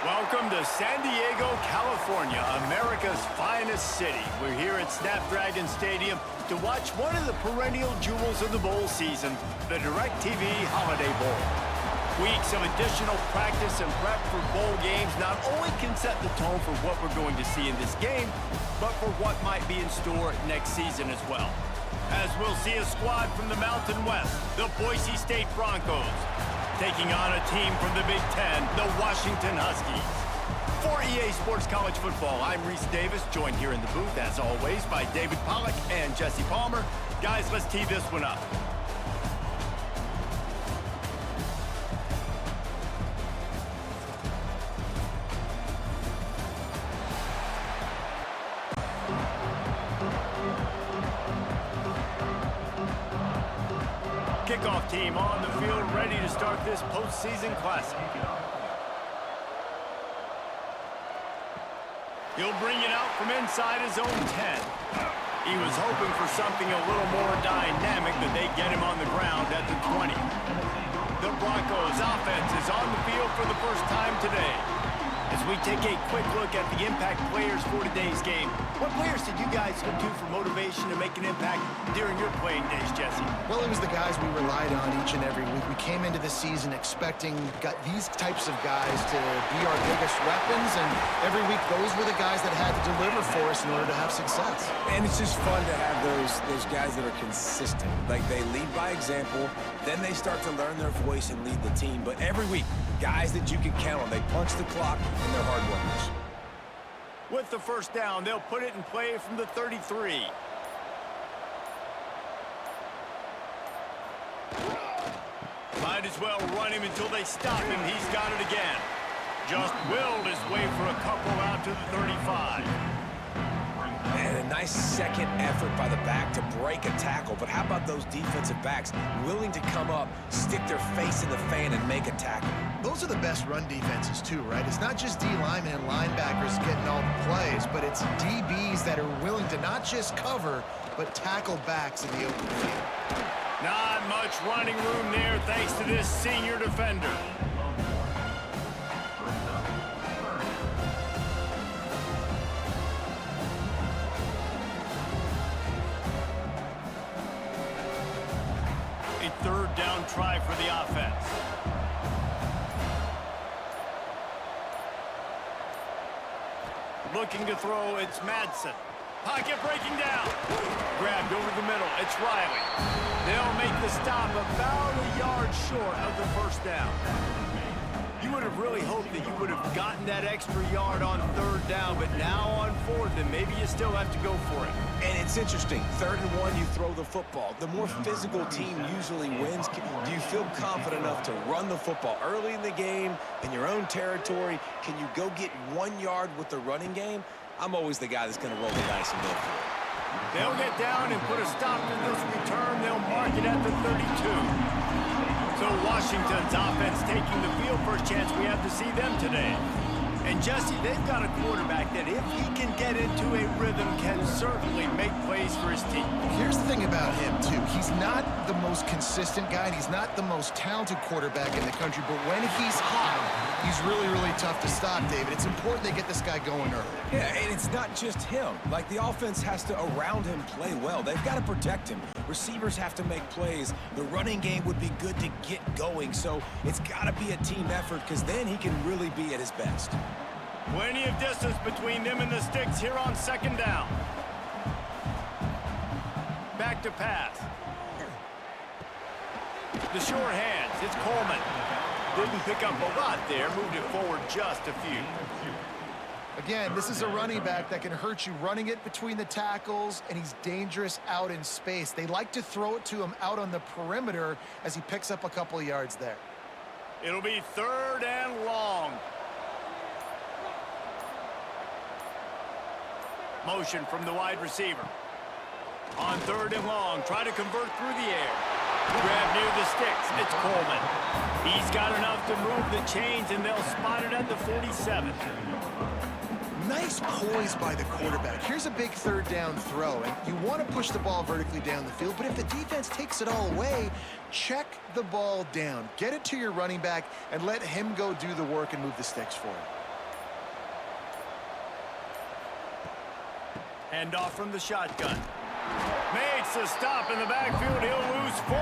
Welcome to San Diego, California, America's finest city. We're here at Snapdragon Stadium to watch one of the perennial jewels of the bowl season, the DirecTV Holiday Bowl. Weeks of additional practice and prep for bowl games not only can set the tone for what we're going to see in this game, but for what might be in store next season as well. As we'll see a squad from the Mountain West, the Boise State Broncos, taking on a team from the Big Ten, the Washington Huskies. For EA Sports College Football, I'm Reese Davis, joined here in the booth, as always, by David Pollack and Jesse Palmer. Guys, let's tee this one up. Kickoff team on the field, ready to start this postseason classic. He'll bring it out from inside his own 10. He was hoping for something a little more dynamic, but they get him on the ground at the 20. The Broncos offense is on the field for the first time today. As we take a quick look at the impact players for today's game, what players did you guys look to for motivation to make an impact during your playing days, Jesse? Well, it was the guys we relied on each and every week. We came into the season expecting these types of guys to be our biggest weapons, and every week those were the guys that had to deliver for us in order to have success. And it's just fun to have those guys that are consistent. Like, they lead by example, then they start to learn their voice and lead the team. But every week, guys that you can count on, they punch the clock, and they're hard workers. With the first down, they'll put it in play from the 33. Might as well run him until they stop him. He's got it again. Just willed his way for a couple out to the 35. And a nice second effort by the back to break a tackle. But how about those defensive backs willing to come up, stick their face in the fan, and make a tackle? Those are the best run defenses too, right? It's not just D linemen and linebackers getting all the plays, but it's DBs that are willing to not just cover, but tackle backs in the open field. Not much running room there thanks to this senior defender. A third down try for the offense. Looking to throw, it's Madsen. Pocket breaking down. Grabbed over the middle, it's Riley. They'll make the stop about a yard short of the first down. You would have really hoped that you would have gotten that extra yard on third down, but now on fourth, then maybe you still have to go for it. And it's interesting. 3rd and 1, you throw the football. The more physical team usually wins. Do you feel confident enough to run the football early in the game, in your own territory? Can you go get 1 yard with the running game? I'm always the guy that's going to roll the dice and go for it. They'll get down and put a stop to this return. They'll mark it at the 32. So Washington's offense taking the field. First chance we have to see them today. And Jesse, they've got a quarterback that if he can get into a rhythm can certainly make plays for his team. Here's the thing about him too. He's not the most consistent guy, and he's not the most talented quarterback in the country, but when he's hot, he's really, really tough to stop, David. It's important they get this guy going early. Yeah, and it's not just him. Like, the offense has to, around him, play well. They've got to protect him. Receivers have to make plays. The running game would be good to get going, so it's got to be a team effort, because then he can really be at his best. Plenty of distance between them and the sticks here on second down. Back to pass. The short hands, it's Coleman. Didn't pick up a lot there, moved it forward just a few. Again, this is a running back that can hurt you running it between the tackles, and he's dangerous out in space. They like to throw it to him out on the perimeter as he picks up a couple of yards there. It'll be 3rd and long. Motion from the wide receiver. On 3rd and long, try to convert through the air. Grab near the sticks, it's Coleman. He's got enough to move the chains, and they'll spot it at the 47. Nice poise by the quarterback. Here's a big 3rd down throw, and you want to push the ball vertically down the field, but if the defense takes it all away, check the ball down. Get it to your running back and let him go do the work and move the sticks for you. Hand off from the shotgun. Makes a stop in the backfield. He'll lose 4.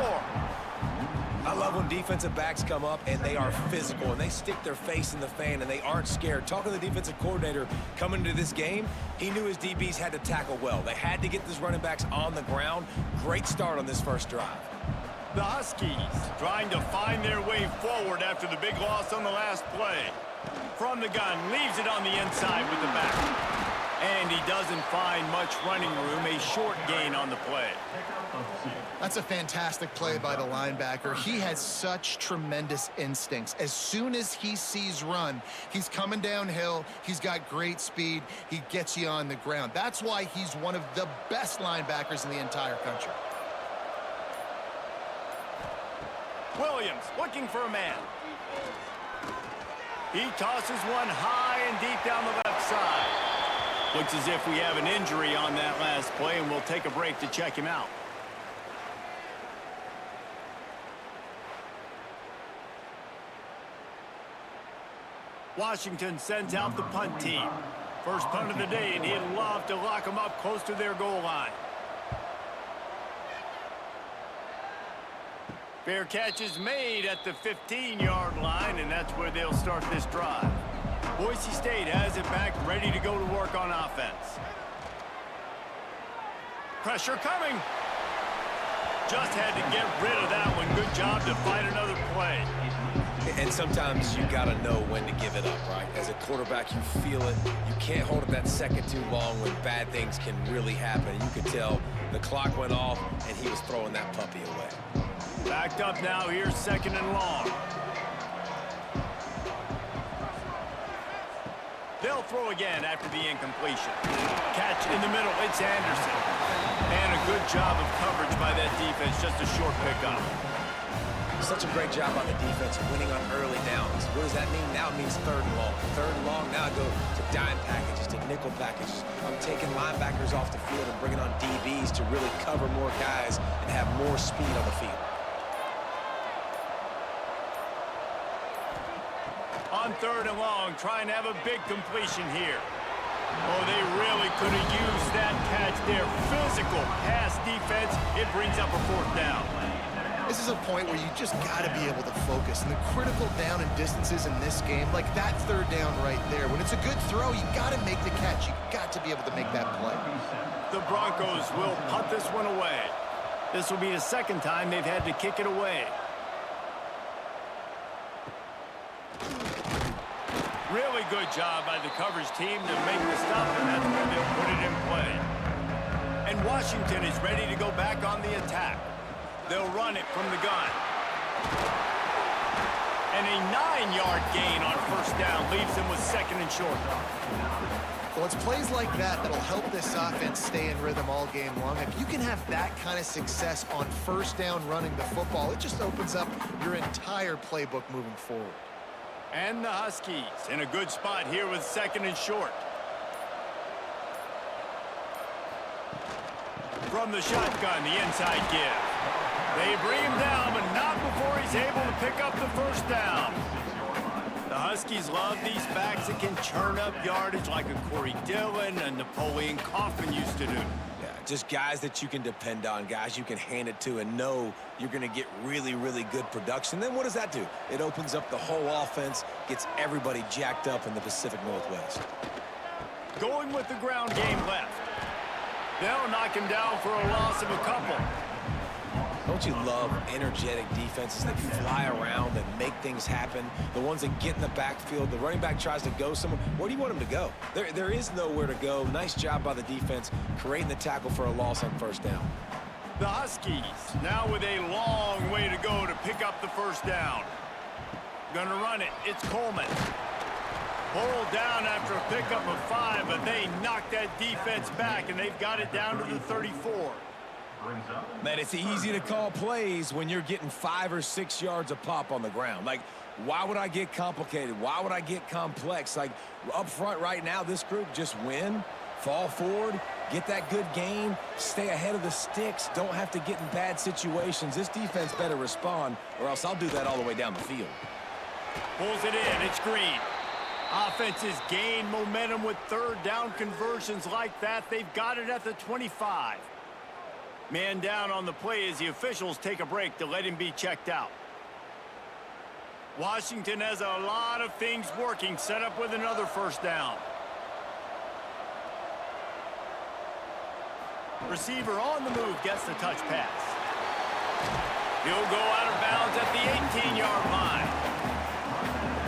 I love when defensive backs come up and they are physical and they stick their face in the fan and they aren't scared. Talking to the defensive coordinator coming into this game, he knew his DBs had to tackle well. They had to get these running backs on the ground. Great start on this first drive. The Huskies trying to find their way forward after the big loss on the last play. From the gun, leaves it on the inside with the back. And he doesn't find much running room, a short gain on the play. That's a fantastic play by the linebacker. He has such tremendous instincts. As soon as he sees run, he's coming downhill. He's got great speed. He gets you on the ground. That's why he's one of the best linebackers in the entire country. Williams looking for a man. He tosses one high and deep down the left side. Looks as if we have an injury on that last play, and we'll take a break to check him out. Washington sends out the punt team. First punt of the day, and he'd love to lock them up close to their goal line. Fair catch is made at the 15-yard line, and that's where they'll start this drive. Boise State has it back, ready to go to work on offense. Pressure coming. Just had to get rid of that one. Good job to find another play. And sometimes you got to know when to give it up, right? As a quarterback, you feel it. You can't hold it that second too long when bad things can really happen. You could tell the clock went off, and he was throwing that puppy away. Backed up now, here's 2nd and long. They'll throw again after the incompletion. Catch in the middle, it's Anderson. And a good job of coverage by that defense, just a short pickup. Such a great job on the defense, winning on early downs. What does that mean? Now it means 3rd and long. 3rd and long, now I go to dime packages, to nickel packages. I'm taking linebackers off the field and bringing on DBs to really cover more guys and have more speed on the field. On 3rd and long, trying to have a big completion here. Oh, they really could have used that catch there. Physical pass defense. It brings up a 4th down. This is a point where you just got to be able to focus. And the critical down and distances in this game, like that 3rd down right there, when it's a good throw, you got to make the catch. You got to be able to make that play. The Broncos will punt this one away. This will be the 2nd time they've had to kick it away. Really good job by the coverage team to make the stop, and that's where they'll put it in play. And Washington is ready to go back on the attack. They'll run it from the gun. And a 9-yard gain on 1st down leaves them with 2nd and short. Well, it's plays like that that'll help this offense stay in rhythm all game long. If you can have that kind of success on 1st down running the football, it just opens up your entire playbook moving forward. And the Huskies in a good spot here with 2nd and short. From the shotgun, the inside give. They bring him down, but not before he's able to pick up the 1st down. The Huskies love these backs that can churn up yardage like a Corey Dillon and Napoleon Kaufman used to do. Just guys that you can depend on, guys you can hand it to and know you're going to get really, really good production. Then what does that do? It opens up the whole offense, gets everybody jacked up in the Pacific Northwest. Going with the ground game left. They'll knock him down for a loss of a couple. Don't you love energetic defenses that fly around and make things happen? The ones that get in the backfield, the running back tries to go somewhere. Where do you want him to go? There is nowhere to go. Nice job by the defense, creating the tackle for a loss on 1st down. The Huskies now with a long way to go to pick up the 1st down. Gonna run it. It's Coleman. Pulled down after a pickup of 5, but they knocked that defense back, and they've got it down to the 34. Man, it's easy to call plays when you're getting 5 or 6 yards a pop on the ground. Like, why would I get complicated? Why would I get complex? Like, up front right now, this group just win, fall forward, get that good gain, stay ahead of the sticks, don't have to get in bad situations. This defense better respond, or else I'll do that all the way down the field. Pulls it in. It's Green. Offenses gain momentum with third down conversions like that. They've got it at the 25. Man down on the play as the officials take a break to let him be checked out. Washington has a lot of things working, set up with another first down. Receiver on the move gets the touch pass. He'll go out of bounds at the 18-yard line.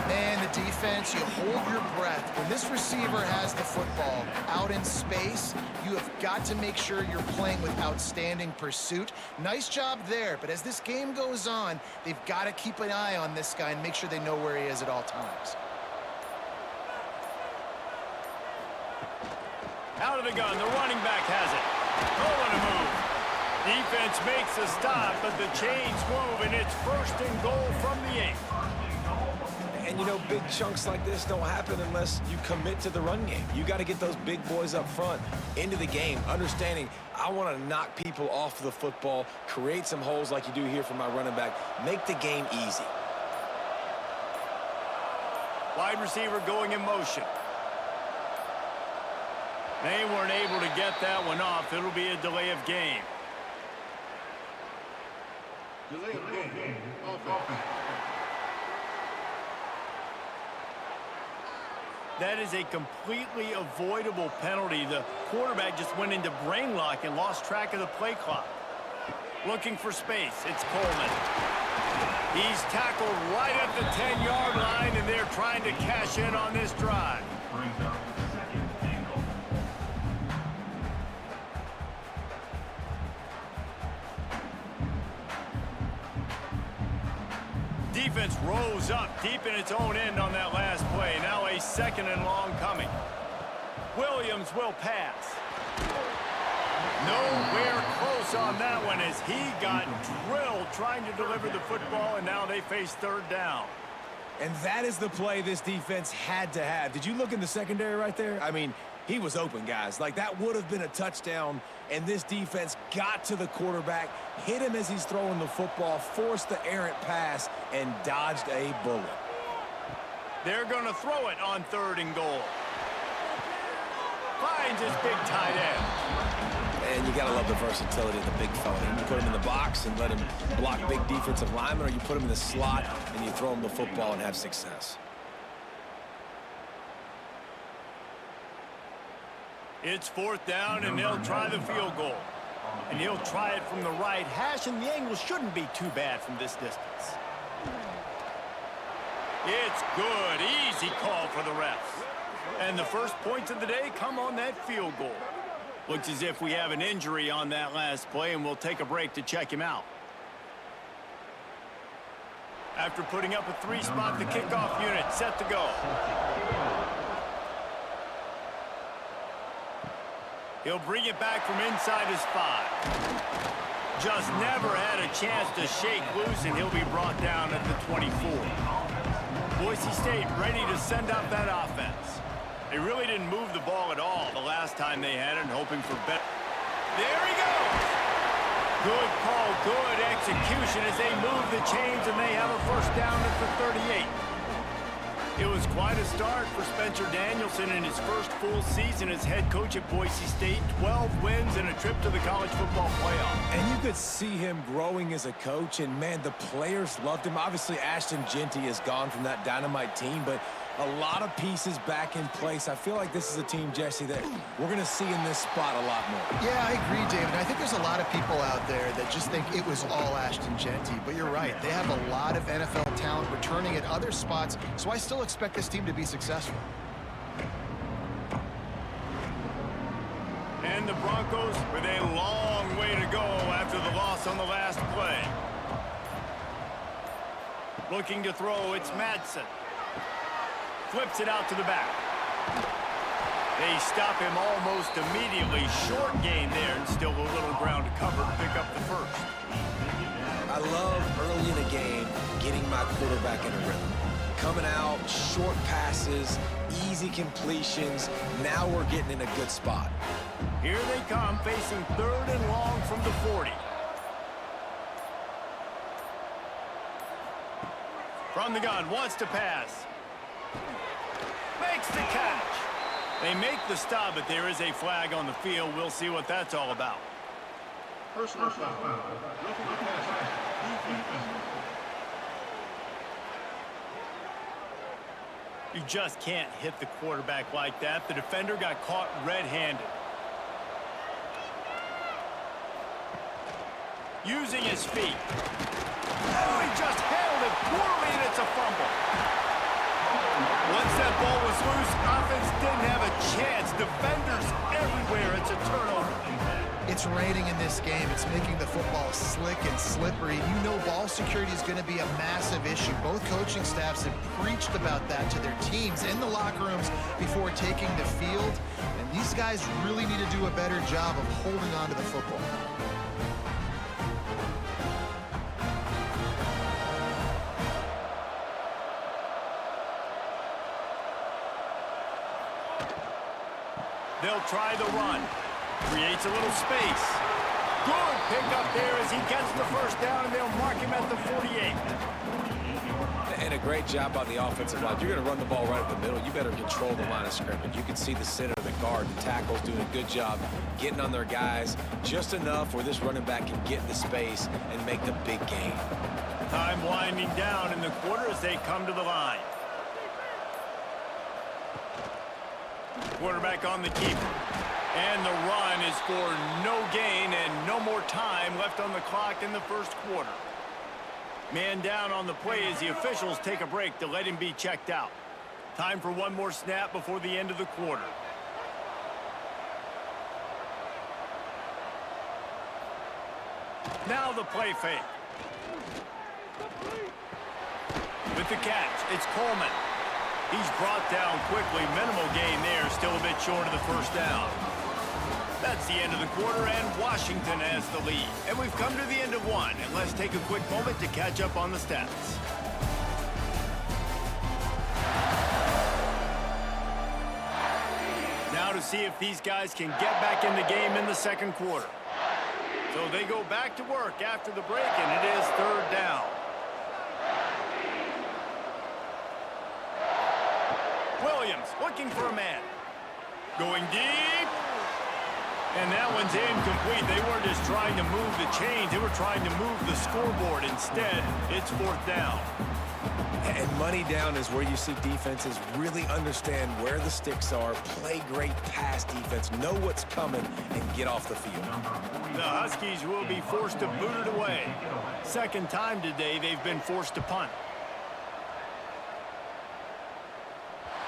Man, the defense, you hold your breath. When this receiver has the football out in space, you have got to make sure you're playing with outstanding pursuit. Nice job there, but as this game goes on, they've got to keep an eye on this guy and make sure they know where he is at all times. Out of the gun, the running back has it. Throwing a move. Defense makes a stop, but the chains move, and it's 1st and goal from the 8. And, you know, big chunks like this don't happen unless you commit to the run game. You got to get those big boys up front into the game, understanding I want to knock people off the football, create some holes like you do here for my running back, make the game easy. Wide receiver going in motion. They weren't able to get that one off. It'll be a delay of game. Delay of game. Offense. That is a completely avoidable penalty. The quarterback just went into brain lock and lost track of the play clock. Looking for space. It's Coleman. He's tackled right at the 10-yard line, and they're trying to cash in on this drive. Defense rose up deep in its own end on that last play. Now a 2nd and long coming. Williams will pass. Nowhere close on that one as he got drilled trying to deliver the football, and now they face 3rd down. And that is the play this defense had to have. Did you look in the secondary right there? I mean, he was open, guys. Like, that would have been a touchdown, and this defense got to the quarterback, hit him as he's throwing the football, forced the errant pass, and dodged a bullet. They're going to throw it on 3rd and goal. Finds his big tight end. And you got to love the versatility of the big fella. You put him in the box and let him block big defensive linemen, or you put him in the slot and you throw him the football and have success. It's 4th down, and they'll try the field goal. And he'll try it from the right hash, and the angle shouldn't be too bad from this distance. It's good. Easy call for the refs. And the first points of the day come on that field goal. Looks as if we have an injury on that last play, and we'll take a break to check him out. After putting up a 3-spot, the kickoff unit set to go. He'll bring it back from inside his 5. Just never had a chance to shake loose, and he'll be brought down at the 24. Boise State ready to send out that offense. They really didn't move the ball at all the last time they had it, hoping for better. There he goes! Good call, good execution as they move the chains, and they have a 1st down at the 38. It was quite a start for Spencer Danielson in his first full season as head coach at Boise State. 12 wins and a trip to the college football playoff. And you could see him growing as a coach, and, man, the players loved him. Obviously, Ashton Jeanty has gone from that dynamite team, but a lot of pieces back in place. I feel like this is a team, Jesse, that we're going to see in this spot a lot more. Yeah, I agree, David. I think there's a lot of people out there that just think it was all Ashton Jeanty, but you're right. They have a lot of NFL talent returning at other spots, so I still expect this team to be successful. And the Broncos with a long way to go after the loss on the last play. Looking to throw, it's Madsen. Flips it out to the back. They stop him almost immediately. Short gain there, and still a little ground to cover to pick up the 1st. I love early in a game getting my quarterback in a rhythm. Coming out, short passes, easy completions. Now we're getting in a good spot. Here they come, facing 3rd and long from the 40. From the gun, wants to pass. Makes the catch. They make the stop, but there is a flag on the field. We'll see what that's all about. Personal foul. Roughing the passer. Defense. You just can't hit the quarterback like that. The defender got caught red-handed. Using his feet. Oh, he just handled it poorly, and it's a fumble. Once that ball was loose, offense didn't have a chance. Defenders everywhere. It's a turnover. It's raining in this game. It's making the football slick and slippery. You know ball security is going to be a massive issue. Both coaching staffs have preached about that to their teams in the locker rooms before taking the field. And these guys really need to do a better job of holding on to the football. They'll try the run. Creates a little space. Good pick up there as he gets the first down, and they'll mark him at the 48. And a great job by the offensive line. You're going to run the ball right up the middle. You better control the line of scrimmage. You can see the center, the guard, the tackles doing a good job getting on their guys just enough where this running back can get the space and make the big gain. Time winding down in the quarter as they come to the line. Quarterback on the keeper. And the run is for no gain and no more time left on the clock in the first quarter. Man down on the play as the officials take a break to let him be checked out. Time for one more snap before the end of the quarter. Now the play fake. With the catch, it's Coleman. He's brought down quickly. Minimal gain there, still a bit short of the first down. That's the end of the quarter, and Washington has the lead. And we've come to the end of one, and let's take a quick moment to catch up on the stats. Now to see if these guys can get back in the game in the second quarter. So they go back to work after the break, and it is third down. Williams looking for a man. Going deep. And that one's incomplete. They weren't just trying to move the chains. They were trying to move the scoreboard. Instead, it's fourth down. And money down is where you see defenses really understand where the sticks are, play great pass defense, know what's coming, and get off the field. The Huskies will be forced to boot it away. Second time today they've been forced to punt.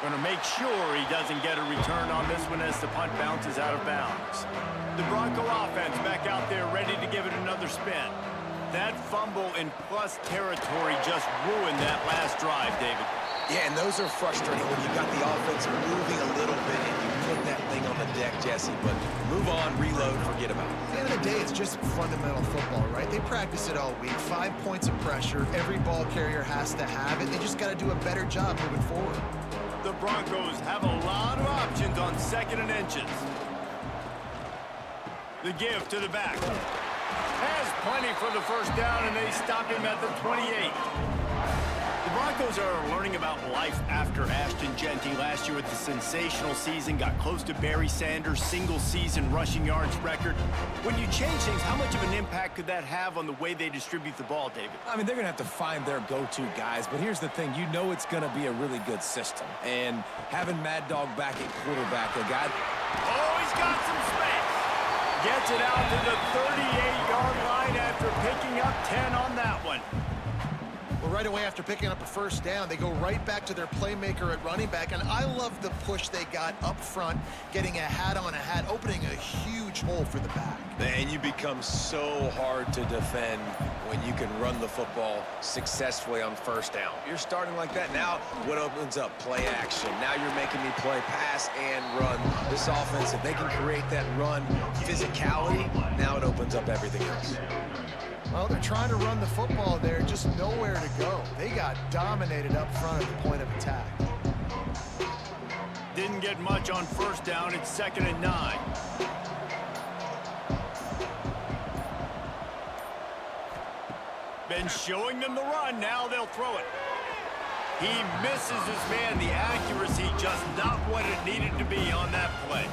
Going to make sure he doesn't get a return on this one as the punt bounces out of bounds. The Bronco offense back out there ready to give it another spin. That fumble in plus territory just ruined that last drive, David. Yeah, and those are frustrating when you got the offense moving a little bit and you put that thing on the deck, Jesse. But move on, reload, forget about it. At the end of the day, it's just fundamental football, right? They practice it all week. 5 points of pressure. Every ball carrier has to have it. They just got to do a better job moving forward. The Broncos have a lot of options on second and inches. The give to the back. Has plenty for the first down, and they stop him at the 28. The Broncos are learning about life after Ashton Genty last year with the sensational season, got close to Barry Sanders' single-season rushing yards record. When you change things, how much of an impact could that have on the way they distribute the ball, David? I mean, they're going to have to find their go-to guys, but here's the thing. You know it's going to be a really good system. And having Mad Dog back at quarterback, a guy... Oh, he's got some space. Gets it out to the 38-yard line after picking up 10 on that one. Well, right away after picking up a first down, they go right back to their playmaker at running back, and I love the push they got up front, getting a hat on a hat, opening a huge hole for the back. And you become so hard to defend when you can run the football successfully on first down. You're starting like that. Now what opens up? Play action. Now you're making me play pass and run. This offense, if they can create that run physicality, now it opens up everything else. Well, they're trying to run the football there, just nowhere to go. They got dominated up front at the point of attack. Didn't get much on first down. It's 2nd and 9. Been showing them the run. Now they'll throw it. He misses his man. The accuracy just not what it needed to be on that play.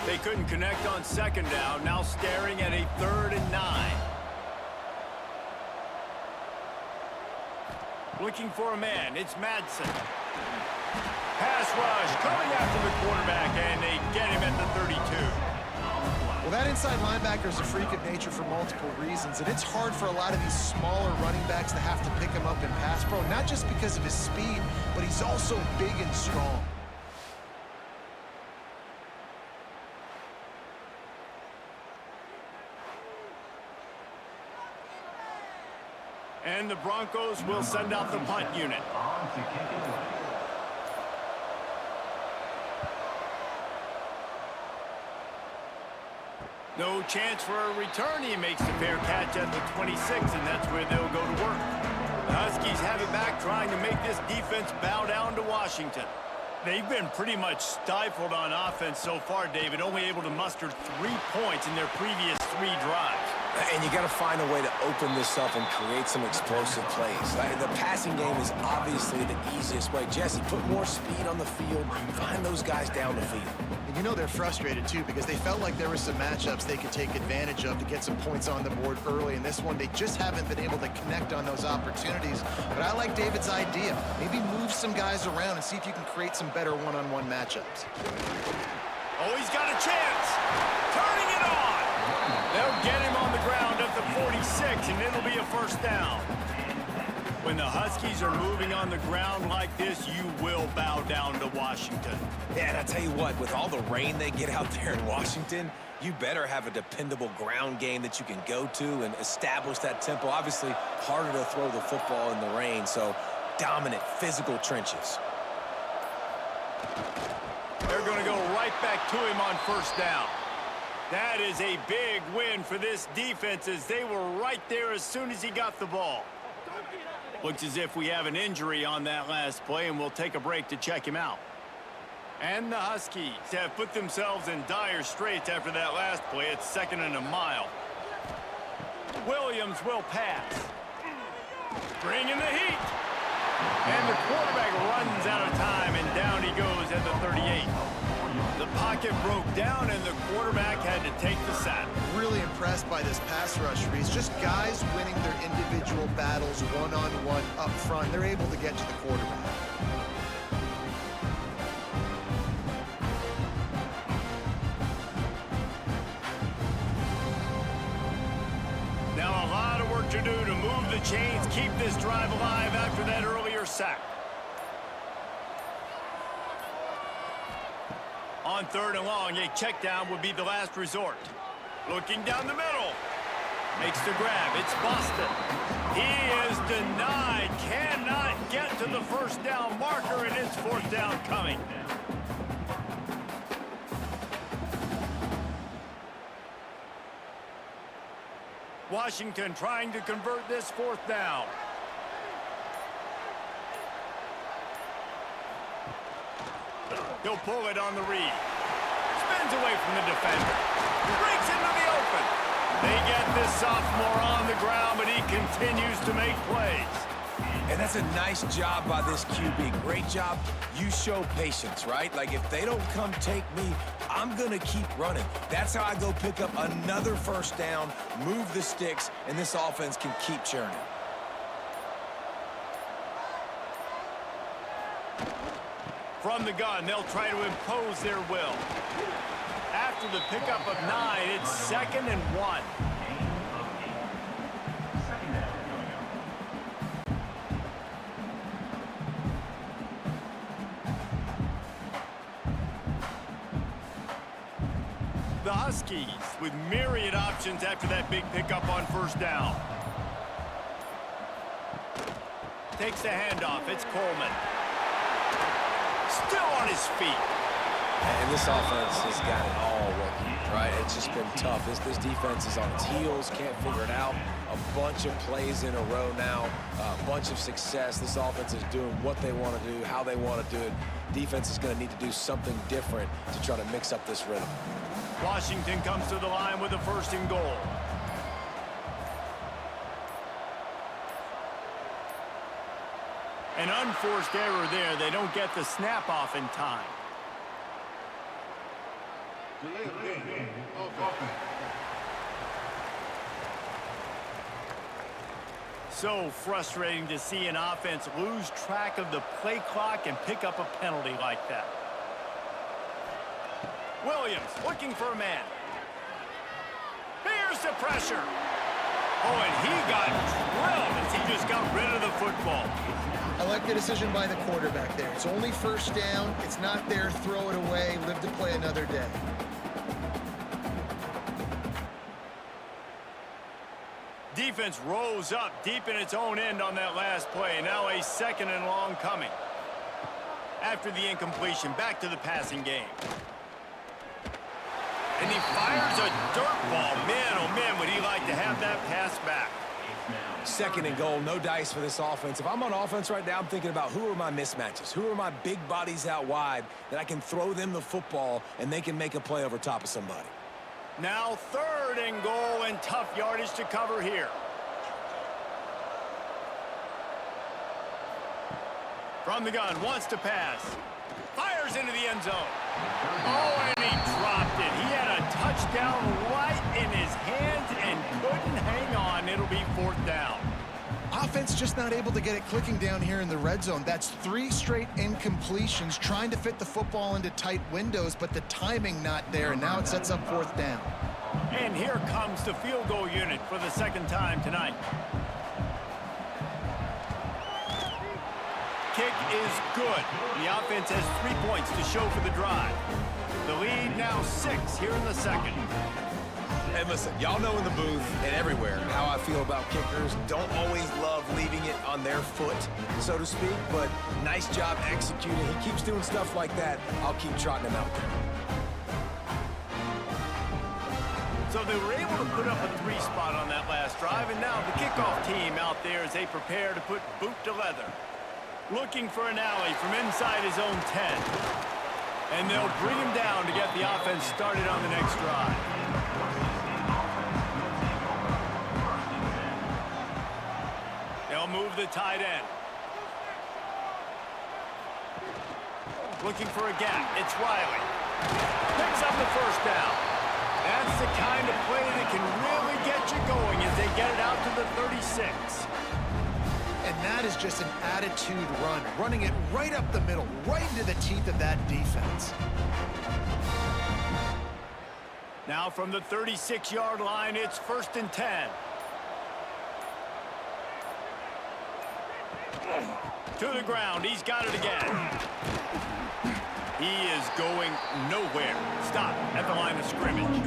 They couldn't connect on second down. Now staring at a 3rd and 9. Looking for a man. It's Madsen. Pass rush coming after the quarterback, and they get him at the 32. Well, that inside linebacker is a freak of nature for multiple reasons, and it's hard for a lot of these smaller running backs to have to pick him up in pass pro, not just because of his speed, but he's also big and strong. And the Broncos will send out the punt unit. No chance for a return. He makes the fair catch at the 26, and that's where they'll go to work. The Huskies have it back, trying to make this defense bow down to Washington. They've been pretty much stifled on offense so far, David, only able to muster 3 points in their previous 3 drives. And you got to find a way to open this up and create some explosive plays. The passing game is obviously the easiest way. Jesse, put more speed on the field. Find those guys down the field. And you know they're frustrated, too, because they felt like there were some matchups they could take advantage of to get some points on the board early. In this one, they just haven't been able to connect on those opportunities. But I like David's idea. Maybe move some guys around and see if you can create some better one-on-one matchups. Oh, he's got a chance. Turning it on. They'll get him on the ground at the 46, and it'll be a 1st down. When the Huskies are moving on the ground like this, you will bow down to Washington. Yeah, and I tell you what, with all the rain they get out there in Washington, you better have a dependable ground game that you can go to and establish that tempo. Obviously, harder to throw the football in the rain, so dominant, physical trenches. They're going to go right back to him on 1st down. That is a big win for this defense, as they were right there as soon as he got the ball. Looks as if we have an injury on that last play, and we'll take a break to check him out. And the Huskies have put themselves in dire straits after that last play. It's 2nd and a mile. Williams will pass. Bringing the heat. And the quarterback runs out of time, and down he goes at the 38. The pocket broke down, and the quarterback had to take the sack. Really impressed by this pass rush, Reese. Just guys winning their individual battles one-on-one up front. They're able to get to the quarterback. Now a lot of work to do to move the chains, keep this drive alive after that earlier sack. On 3rd and long, a check down would be the last resort. Looking down the middle. Makes the grab. It's Boston. He is denied. Cannot get to the 1st down marker, and it's 4th down coming. Washington trying to convert this 4th down. He'll pull it on the read. Spins away from the defender. Breaks into the open. They get this sophomore on the ground, but he continues to make plays. And that's a nice job by this QB. Great job. You show patience, right? Like, if they don't come take me, I'm going to keep running. That's how I go pick up another 1st down, move the sticks, and this offense can keep churning. From the gun, they'll try to impose their will. After the pickup of 9, it's 2nd and 1. The Huskies with myriad options after that big pickup on 1st down. Takes the handoff. It's Coleman. Still on his feet. And this offense has got it all working. right? It's just been tough. This defense is on its heels, can't figure it out. A bunch of plays in a row now, a bunch of success. This offense is doing what they want to do, how they want to do it. Defense is going to need to do something different to try to mix up this rhythm. Washington comes to the line with a 1st and goal. An unforced error there. They don't get the snap off in time. Delay of game. Offense. So frustrating to see an offense lose track of the play clock and pick up a penalty like that. Williams looking for a man. Here's the pressure. Oh, and he got drilled as he just got rid of the football. I like the decision by the quarterback there. It's only 1st down. It's not there. Throw it away. Live to play another day. Defense rose up deep in its own end on that last play. Now a 2nd and long coming. After the incompletion, back to the passing game. And he fires a dirt ball. Man, oh man, would he like to have that pass back. 2nd and goal, no dice for this offense. If I'm on offense right now, I'm thinking about who are my mismatches? Who are my big bodies out wide that I can throw them the football and they can make a play over top of somebody? Now 3rd and goal and tough yardage to cover here. From the gun, wants to pass. Fires into the end zone. Oh, and he dropped it. He had a touchdown right in his hands and couldn't hang on. It'll be 4th down. Offense just not able to get it clicking down here in the red zone. That's 3 straight incompletions, trying to fit the football into tight windows, but the timing not there, and now it sets up 4th down. And here comes the field goal unit for the 2nd time tonight. Kick is good. The offense has 3 points to show for the drive. The lead now 6 here in the 2nd. And listen, y'all know in the booth and everywhere how I feel about kickers. Don't always love leaving it on their foot, so to speak, but nice job executing. He keeps doing stuff like that. I'll keep trotting him out there. So they were able to put up a 3 spot on that last drive, and now the kickoff team out there as they prepare to put boot to leather. Looking for an alley from inside his own 10. And they'll bring him down to get the offense started on the next drive. They'll move the tight end. Looking for a gap. It's Riley. Picks up the 1st down. That's the kind of play that can really get you going as they get it out to the 36. And that is just an attitude run, running it right up the middle, right into the teeth of that defense. Now from the 36-yard line, it's 1st and 10. To the ground, he's got it again. He is going nowhere. Stop at the line of scrimmage.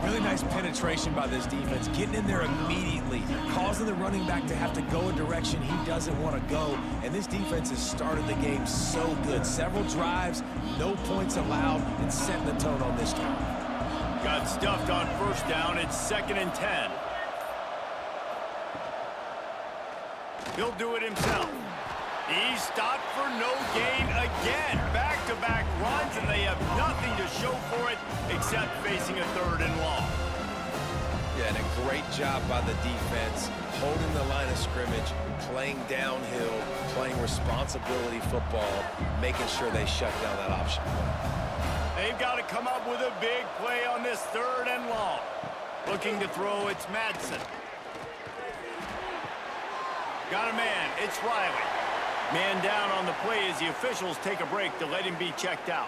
Really nice penetration by this defense, getting in there immediately, causing the running back to have to go a direction he doesn't want to go. And this defense has started the game so good. Several drives, no points allowed, and setting the tone on this drive. Got stuffed on 1st down. It's 2nd and 10. He'll do it himself. He's stopped for no gain again. Back-to-back runs, and they have nothing to show for it except facing a 3rd and long. Yeah, and a great job by the defense, holding the line of scrimmage, playing downhill, playing responsibility football, making sure they shut down that option. They've got to come up with a big play on this 3rd and long. Looking to throw, it's Madsen. Got a man, it's Riley. Man down on the play as the officials take a break to let him be checked out.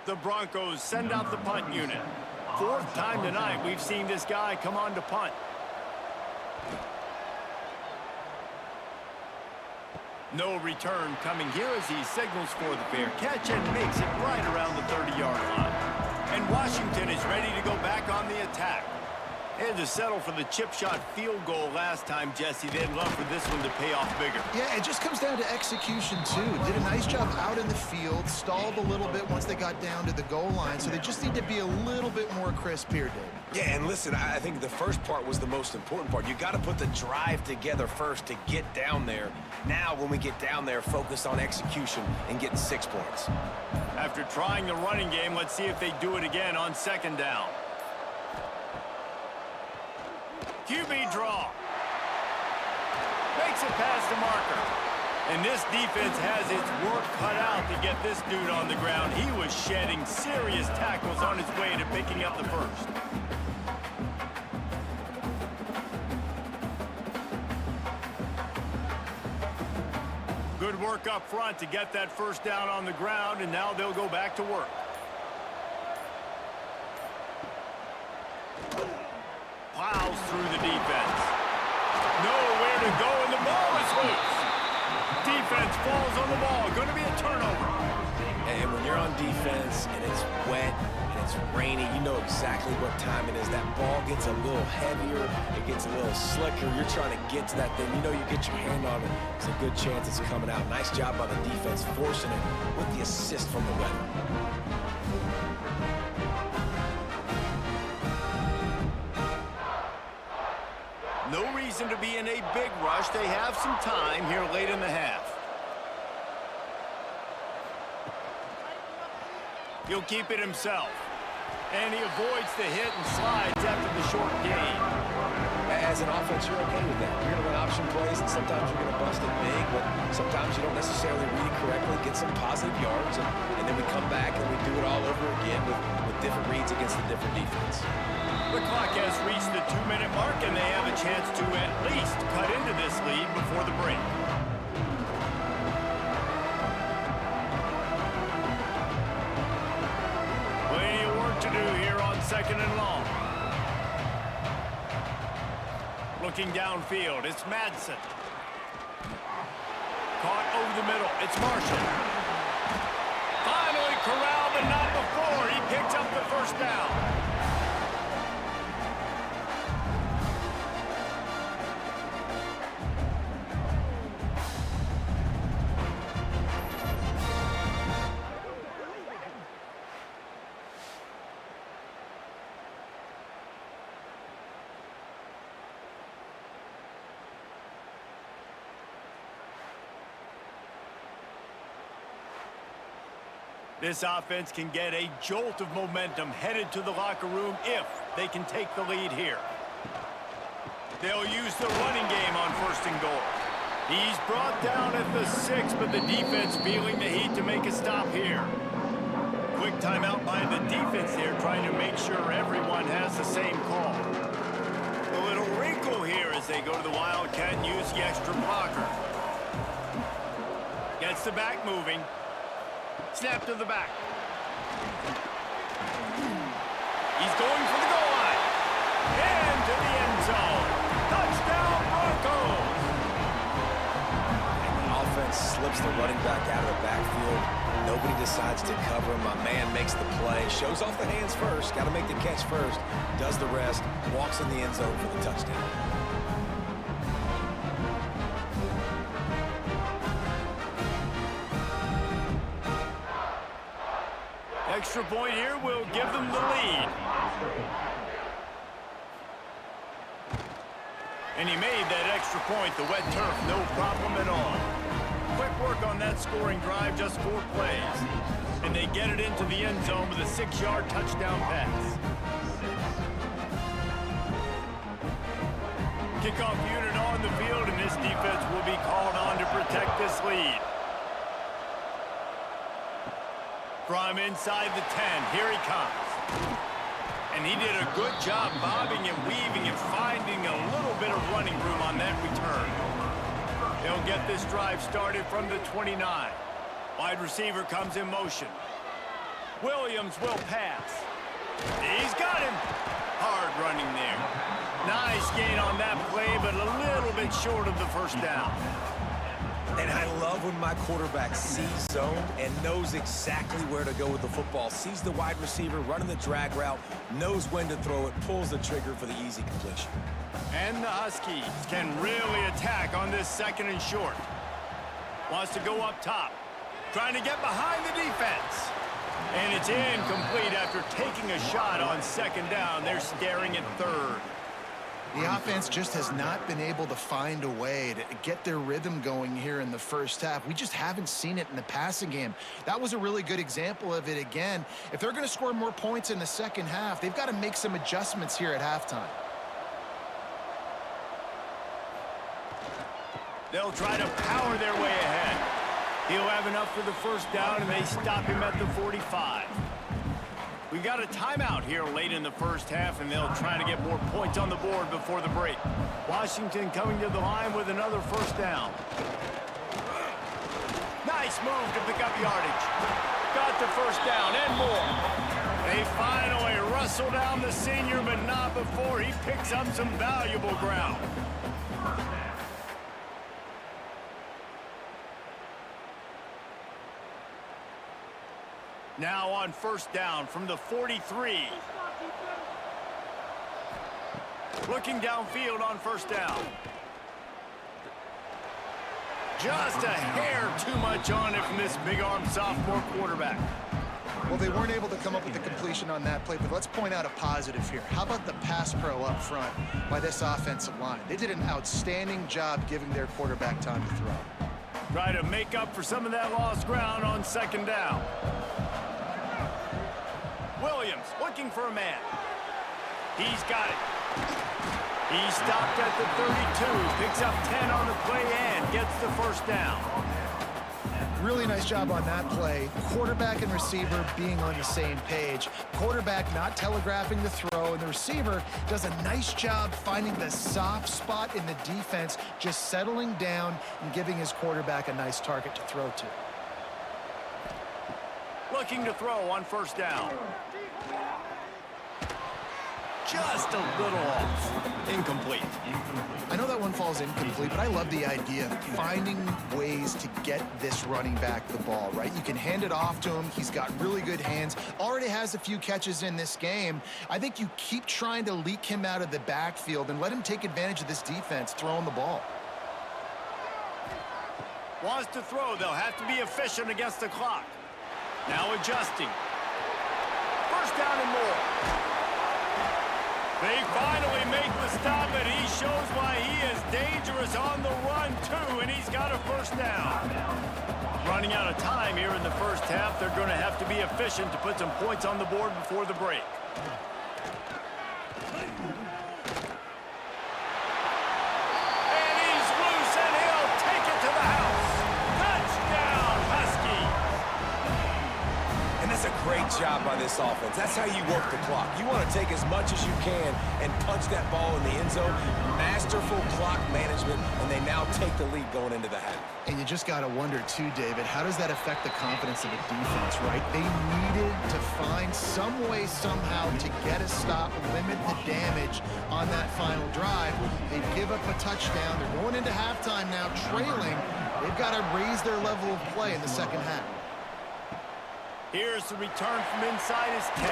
The Broncos send out the punt unit. 4th time tonight we've seen this guy come on to punt. No return coming here as he signals for the fair catch and makes it right around the 30-yard line. And Washington is ready to go back on the attack. They had to settle for the chip shot field goal last time, Jesse. They'd love for this one to pay off bigger. Yeah, it just comes down to execution, too. Did a nice job out in the field, stalled a little bit once they got down to the goal line, so they just need to be a little bit more crisp here, Dave. Yeah, and listen, I think the first part was the most important part. You got to put the drive together first to get down there. Now, when we get down there, focus on execution and getting 6 points. After trying the running game, let's see if they do it again on second down. QB draw. Makes it past the marker. And this defense has its work cut out to get this dude on the ground. He was shedding serious tackles on his way to picking up the first. Good work up front to get that first down on the ground, and now they'll go back to work. Plows through the defense. Nowhere to go, and the ball is loose. Defense falls on the ball. Going to be a turnover. And when you're on defense and it's wet and it's rainy, you know exactly what time it is. That ball gets a little heavier. It gets a little slicker. You're trying to get to that thing. You know you get your hand on it. It's a good chance it's coming out. Nice job by the defense forcing it with the assist from the weather. No reason to be in a big rush. They have some time here late in the half. He'll keep it himself. And he avoids the hit and slides after the short gain. As an offense, you're okay with that. You're going to run option plays, and sometimes you're going to bust it big, but sometimes you don't necessarily read it correctly, get some positive yards, and then we come back and we do it all over again with different reads against the different defense. The clock has reached the 2-minute mark, and they have a chance to at least cut into this lead before the break. Plenty of work to do here on second and long. Looking downfield, it's Madsen. Caught over the middle, it's Marshall. Finally corralled, but not before. He picks up the first down. This offense can get a jolt of momentum headed to the locker room if they can take the lead here. They'll use the running game on first and goal. He's brought down at the 6, but the defense feeling the heat to make a stop here. Quick timeout by the defense here, trying to make sure everyone has the same call. A little wrinkle here as they go to the Wildcat and use the extra blocker. Gets the back moving. Snap to the back. He's going for the goal line. And to the end zone. Touchdown, Broncos! And the offense slips the running back out of the backfield. Nobody decides to cover him. My man makes the play. Shows off the hands first. Got to make the catch first. Does the rest. Walks in the end zone for the touchdown. Extra point here will give them the lead. And he made that extra point, the wet turf, no problem at all. Quick work on that scoring drive, just 4 plays. And they get it into the end zone with a 6-yard touchdown pass. Kickoff unit on the field, and this defense will be called on to protect this lead. From inside the 10, here he comes. And he did a good job bobbing and weaving and finding a little bit of running room on that return. They'll get this drive started from the 29. Wide receiver comes in motion. Williams will pass. He's got him. Hard running there. Nice gain on that play, but a little bit short of the first down. And I love when my quarterback sees zone and knows exactly where to go with the football. Sees the wide receiver running the drag route, knows when to throw it, pulls the trigger for the easy completion. And the Huskies can really attack on this 2nd and short. Wants to go up top. Trying to get behind the defense. And it's incomplete after taking a shot on 2nd down. They're staring at 3rd. The offense just has not been able to find a way to get their rhythm going here in the first half. We just haven't seen it in the passing game. That was a really good example of it again. If they're going to score more points in the second half, they've got to make some adjustments here at halftime. They'll try to power their way ahead. He'll have enough for the 1st down, and they stop him at the 45. We got a timeout here late in the first half, and they'll try to get more points on the board before the break. Washington coming to the line with another 1st down. Nice move to pick up yardage. Got the 1st down and more. They finally wrestle down the senior, but not before he picks up some valuable ground. Now on 1st down from the 43. Looking downfield on 1st down. Just a hair too much on it from this big-armed sophomore quarterback. Well, they weren't able to come up with the completion on that play, but let's point out a positive here. How about the pass pro up front by this offensive line? They did an outstanding job giving their quarterback time to throw. Try to make up for some of that lost ground on 2nd down. Williams looking for a man. He's got it. He stopped at the 32, picks up 10 on the play and gets the 1st down. Really nice job on that play. Quarterback and receiver being on the same page. Quarterback not telegraphing the throw, and the receiver does a nice job finding the soft spot in the defense, just settling down and giving his quarterback a nice target to throw to. Looking to throw on 1st down. Just a little off. Incomplete. I know that one falls incomplete, but I love the idea of finding ways to get this running back the ball, right? You can hand it off to him. He's got really good hands. Already has a few catches in this game. I think you keep trying to leak him out of the backfield and let him take advantage of this defense throwing the ball. Wants to throw. They'll have to be efficient against the clock. Now adjusting. 1st down and more. They finally make the stop, and he shows why he is dangerous on the run, too, and he's got a 1st down. Running out of time here in the first half, they're going to have to be efficient to put some points on the board before the break. And he's loose, and he'll take it to the house. Touchdown, Huskies! And that's a great job by this offense. That's how you work the clock. You want to take as much as you can and punch that ball in the end zone. Masterful clock management, and they now take the lead going into the half. And you just got to wonder, too, David, how does that affect the confidence of the defense, right? They needed to find some way, somehow, to get a stop, limit the damage on that final drive. They give up a touchdown. They're going into halftime now, trailing. They've got to raise their level of play in the second half. Here's the return from inside his 10.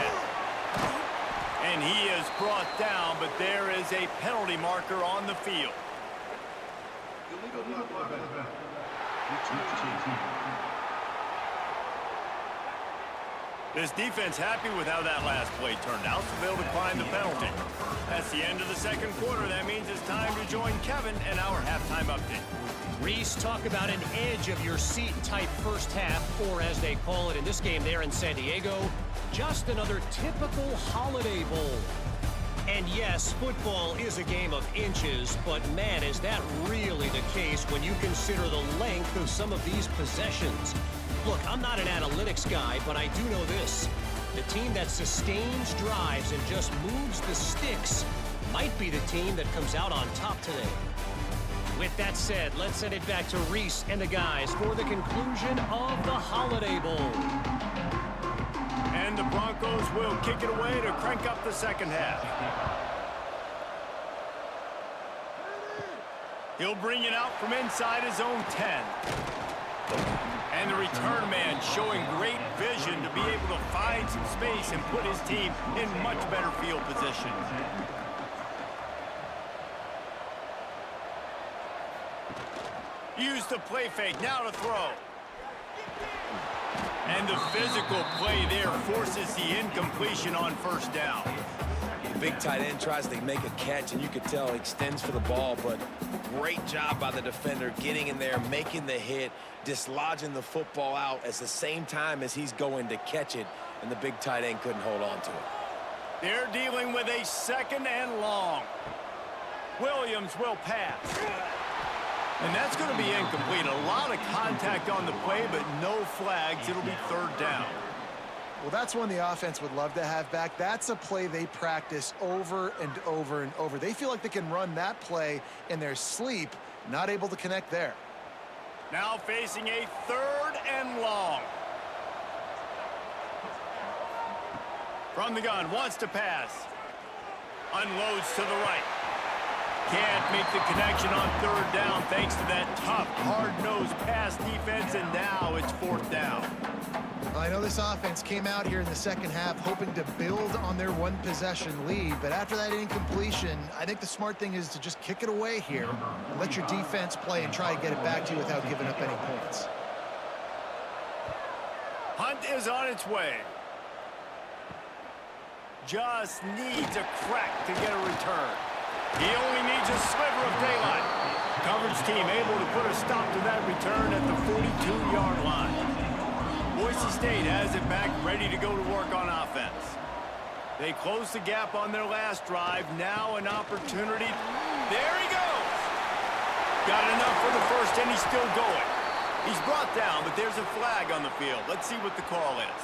And he is brought down, but there is a penalty marker on the field. This defense happy with how that last play turned out, so they'll decline the penalty. That's the end of the second quarter. That means it's time to join Kevin and our halftime update. Reese, talk about an edge-of-your-seat type first half, or as they call it in this game there in San Diego, just another typical Holiday Bowl. And yes, football is a game of inches, but man, is that really the case when you consider the length of some of these possessions. Look, I'm not an analytics guy, but I do know this. The team that sustains drives and just moves the sticks might be the team that comes out on top today. With that said, let's send it back to Reese and the guys for the conclusion of the Holiday Bowl. And the Broncos will kick it away to crank up the second half. He'll bring it out from inside his own 10. And the return man showing great vision to be able to find some space and put his team in much better field position. Use the play fake, now to throw. And the physical play there forces the incompletion on first down. The big tight end tries to make a catch, and you could tell he extends for the ball, but great job by the defender getting in there, making the hit, dislodging the football out at the same time as he's going to catch it, and the big tight end couldn't hold on to it. They're dealing with a 2nd and long. Williams will pass. And that's going to be incomplete. A lot of contact on the play, but no flags. It'll be 3rd down. Well, that's one the offense would love to have back. That's a play they practice over and over and over. They feel like they can run that play in their sleep, not able to connect there. Now facing a 3rd and long. From the gun, wants to pass. Unloads to the right. Can't make the connection on 3rd down thanks to that tough, hard-nosed pass defense, and now it's 4th down. I know this offense came out here in the second half hoping to build on their one-possession lead, but after that incompletion, I think the smart thing is to just kick it away here and let your defense play and try and get it back to you without giving up any points. Hunt is on its way. Just needs a crack to get a return. He only needs a sliver of daylight. Coverage team able to put a stop to that return at the 42-yard line. Boise State has it back, ready to go to work on offense. They closed the gap on their last drive. Now an opportunity. There he goes. Got enough for the first, and he's still going. He's brought down, but there's a flag on the field. Let's see what the call is.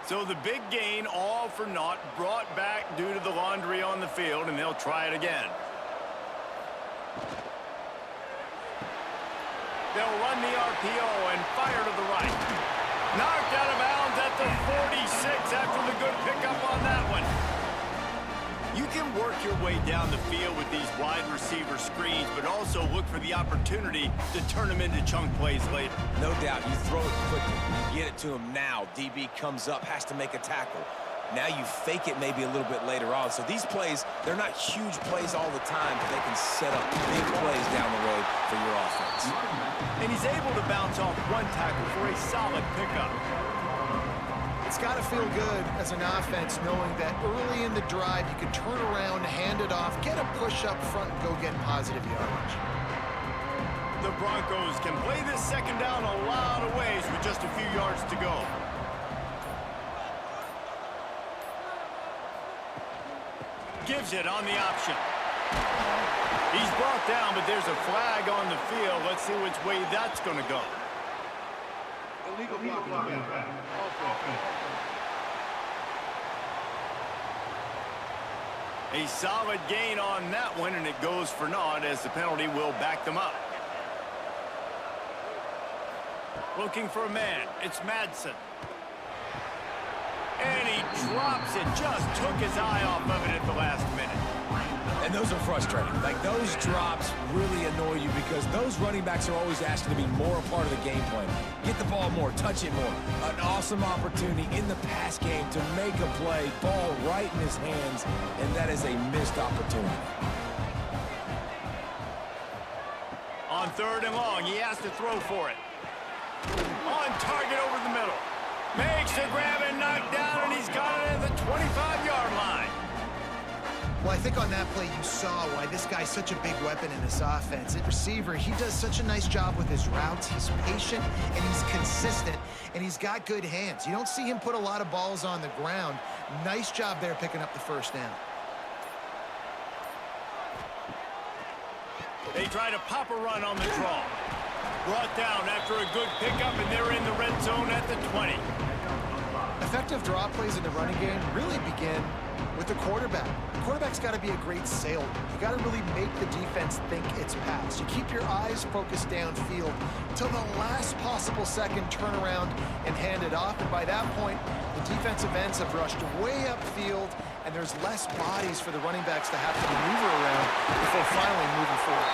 So the big gain, all for naught, brought back due to the laundry on the field, and they'll try it again. They'll run the RPO and fire to the right. Knocked out of bounds at the 46 after the good pickup on that one. You can work your way down the field with these wide receiver screens, but also look for the opportunity to turn them into chunk plays later. No doubt, you throw it quickly, you get it to him now. DB comes up, has to make a tackle. Now you fake it maybe a little bit later on. So these plays, they're not huge plays all the time, but they can set up big plays down the road for your offense. And he's able to bounce off one tackle for a solid pickup. It's got to feel good as an offense knowing that early in the drive you can turn around, hand it off, get a push up front, and go get positive yardage. The Broncos can play this 2nd down a lot of ways with just a few yards to go. Gives it on the option. He's brought down, but there's a flag on the field. Let's see which way that's going to go. Illegal blocking. A solid gain on that one, and it goes for naught as the penalty will back them up. Looking for a man. It's Madsen. And he drops it. Just took his eye off of it at the last minute. And those are frustrating. Like, those drops really annoy you because those running backs are always asking to be more a part of the game plan. Get the ball more, touch it more. An awesome opportunity in the pass game to make a play, ball right in his hands, and that is a missed opportunity. On 3rd and long, he has to throw for it. On target over the middle. Makes the grab and knock down, and he's got it at the 25-yard line. Well, I think on that play you saw why this guy's such a big weapon in this offense. At receiver, he does such a nice job with his routes. He's patient, and he's consistent, and he's got good hands. You don't see him put a lot of balls on the ground. Nice job there picking up the 1st down. They try to pop a run on the draw. Brought down after a good pickup, and they're in the red zone at the 20. Effective draw plays in the running game really begin with the quarterback. The quarterback's got to be a great salesman. You got to really make the defense think it's pass. You keep your eyes focused downfield till the last possible second, turn around and hand it off. And by that point, the defensive ends have rushed way upfield, and there's less bodies for the running backs to have to maneuver around before finally moving forward.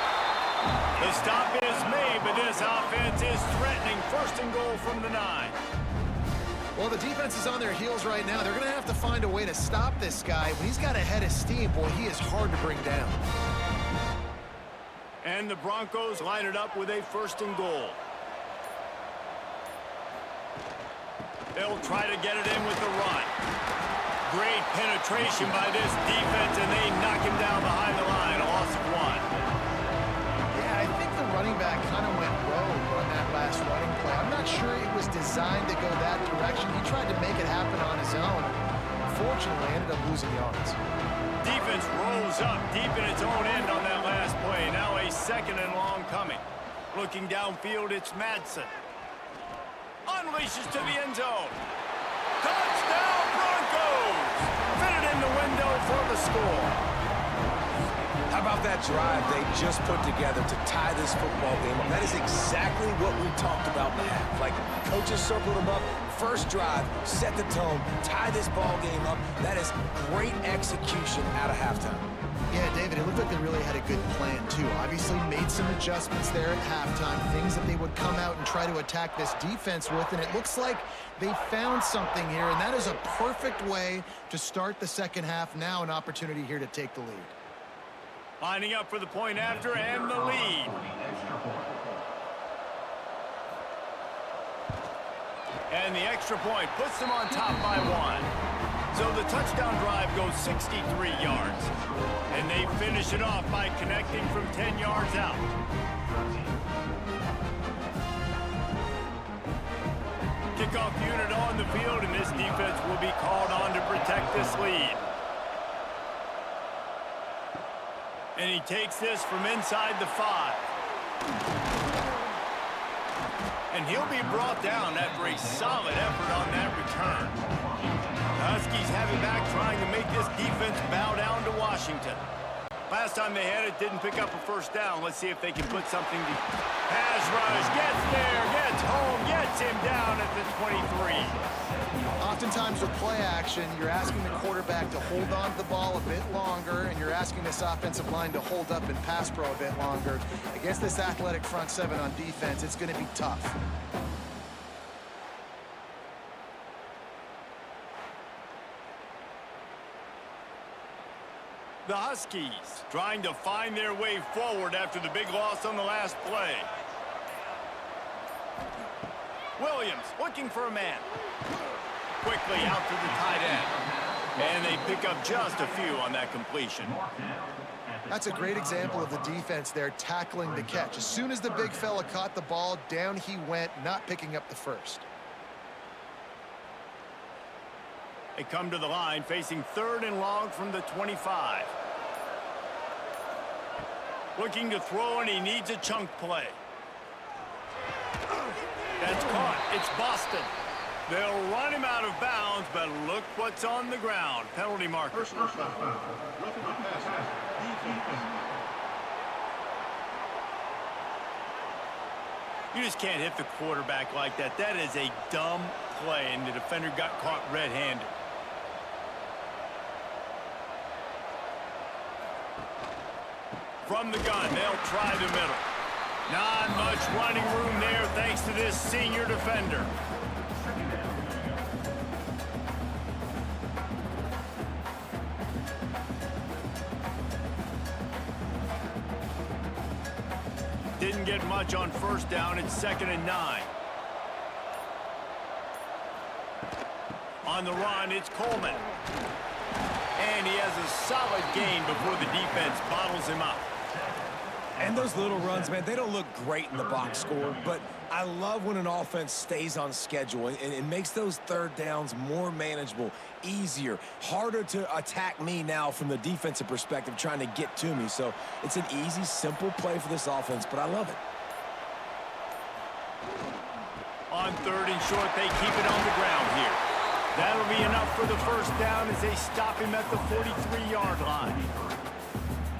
The stop is made, but this offense is threatening. First and goal from the 9. Well, the defense is on their heels right now. They're going to have to find a way to stop this guy. When he's got a head of steam, boy, he is hard to bring down. And the Broncos line it up with a first and goal. They'll try to get it in with the run. Great penetration by this defense, and they knock him down behind the line. A loss of 1. Yeah, I think the running back kind of went rogue on that last running play. I'm not sure it was designed to go that direction. He tried to make it happen on his own. Unfortunately, ended up losing yards. Defense rolls up deep in its own end on that last play. Now a second and long coming. Looking downfield, it's Madsen. Unleashes to the end zone. Touchdown, Broncos! Fitted in the window for the score. How about that drive they just put together to tie this football game up? That is exactly what we talked about in the half. Like, coaches circled them up. First drive, set the tone, tie this ball game up. That is great execution out of halftime. Yeah, David, it looked like they really had a good plan, too. Obviously made some adjustments there at halftime, things that they would come out and try to attack this defense with, and it looks like they found something here, and that is a perfect way to start the second half. Now an opportunity here to take the lead. Lining up for the point after and the lead. And the extra point puts them on top by 1. So the touchdown drive goes 63 yards. And they finish it off by connecting from 10 yards out. Kickoff unit on the field, and this defense will be called on to protect this lead. And he takes this from inside the 5. And he'll be brought down after a solid effort on that return. The Huskies have it back, trying to make this defense bow down to Washington. Last time they had it, didn't pick up a first down. Let's see if they can put something to... Pass rush, gets there, gets home, gets him down at the 23. Oftentimes with play action, you're asking the quarterback to hold on to the ball a bit longer, and you're asking this offensive line to hold up and pass pro a bit longer. Against this athletic front 7 on defense, it's going to be tough. The Huskies trying to find their way forward after the big loss on the last play. Williams looking for a man. Quickly out to the tight end. And they pick up just a few on that completion. That's a great example of the defense there tackling the catch. As soon as the big fella caught the ball, down he went, not picking up the first. They come to the line facing 3rd and long from the 25. Looking to throw, and he needs a chunk play. That's caught. It's Boston. They'll run him out of bounds, but look what's on the ground. Penalty marker. Personal foul. Roughing the passer. You just can't hit the quarterback like that. That is a dumb play, and the defender got caught red-handed. From the gun, they'll try the middle. Not much running room there thanks to this senior defender. Didn't get much on first down. It's 2nd and 9. On the run, it's Coleman. And he has a solid gain before the defense bottles him up. And those little runs, man, they don't look great in the box score, but I love when an offense stays on schedule and it makes those 3rd downs more manageable, easier, harder to attack me now from the defensive perspective trying to get to me. So it's an easy, simple play for this offense, but I love it. On 3rd and short, they keep it on the ground here. That'll be enough for the first down as they stop him at the 43-yard line.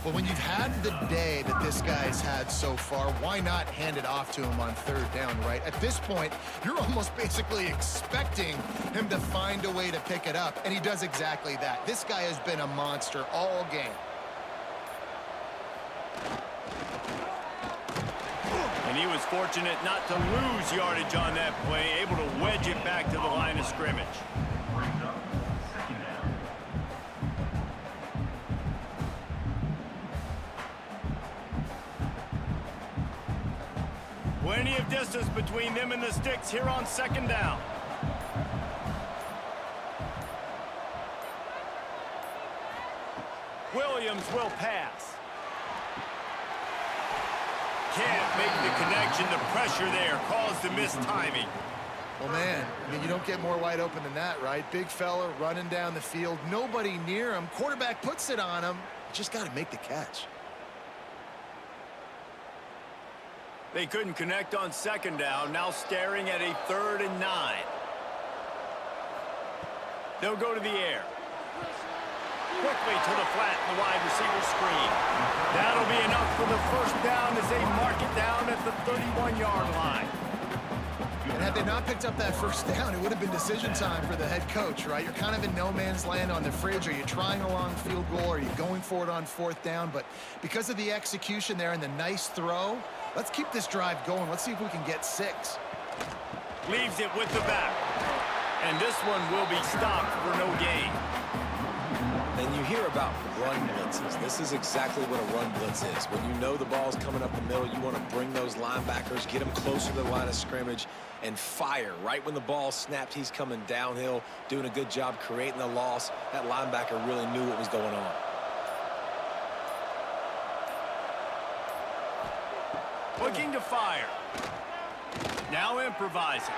Well, when you've had the day that this guy's had so far, why not hand it off to him on third down, right? At this point, you're almost basically expecting him to find a way to pick it up, and he does exactly that. This guy has been a monster all game. And he was fortunate not to lose yardage on that play, able to wedge it back to the line of scrimmage. Plenty of distance between them and the sticks here on second down. Williams will pass. Can't make the connection. The pressure there caused the missed timing. Well, man, I mean, you don't get more wide open than that, right? Big fella running down the field, nobody near him. Quarterback puts it on him. Just got to make the catch. They couldn't connect on second down, now staring at a 3rd and 9. They'll go to the air. Quickly to the flat, the wide receiver screen. That'll be enough for the first down as they mark it down at the 31-yard line. And had they not picked up that first down, it would have been decision time for the head coach, right? You're kind of in no man's land on the fridge. Are you trying a long field goal? Are you going for it on 4th down? But because of the execution there and the nice throw, let's keep this drive going. Let's see if we can get 6. Leaves it with the back. And this one will be stopped for no gain. And you hear about run blitzes. This is exactly what a run blitz is. When you know the ball's coming up the middle, you want to bring those linebackers, get them closer to the line of scrimmage, and fire. Right when the ball snapped, he's coming downhill, doing a good job creating the loss. That linebacker really knew what was going on. Looking to fire. Now improvising.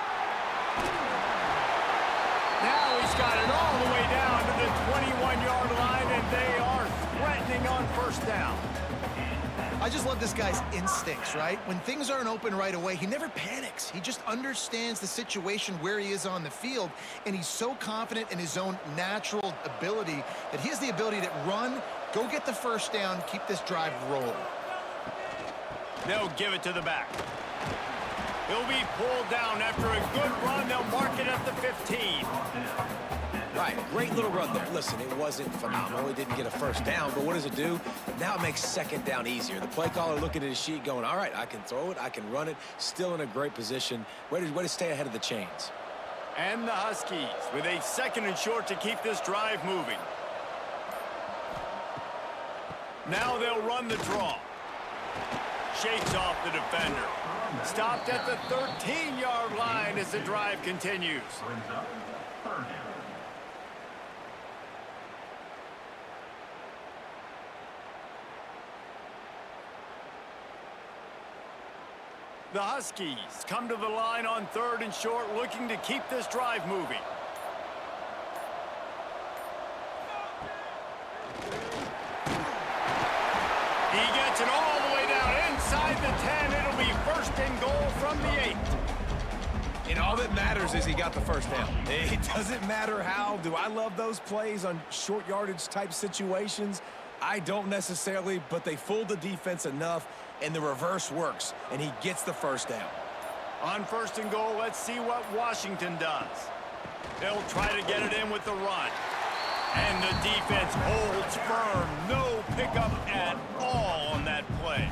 Now he's got it all the way down to the 21-yard line, and they are threatening on first down. I just love this guy's instincts, right? When things aren't open right away, he never panics. He just understands the situation where he is on the field, and he's so confident in his own natural ability that he has the ability to run, go get the first down, keep this drive rolling. They'll give it to the back. He'll be pulled down after a good run. They'll mark it at the 15. Right, great little run there. Listen, it wasn't phenomenal. He didn't get a first down, but what does it do? Now it makes second down easier. The play caller looking at his sheet going, all right, I can throw it, I can run it. Still in a great position. Way to stay ahead of the chains. And the Huskies with a 2nd and short to keep this drive moving. Now they'll run the draw. Shakes off the defender. Stopped at the 13-yard line as the drive continues. The Huskies come to the line on 3rd and short, looking to keep this drive moving. He gets it all the way down inside the 10. It'll be 1st and goal from the 8. And all that matters is he got the first down. It doesn't matter how. Do I love those plays on short yardage type situations? I don't necessarily, but they fooled the defense enough, and the reverse works, and he gets the first down. On 1st and goal, let's see what Washington does. They'll try to get it in with the run. And the defense holds firm. No pickup at all on that play.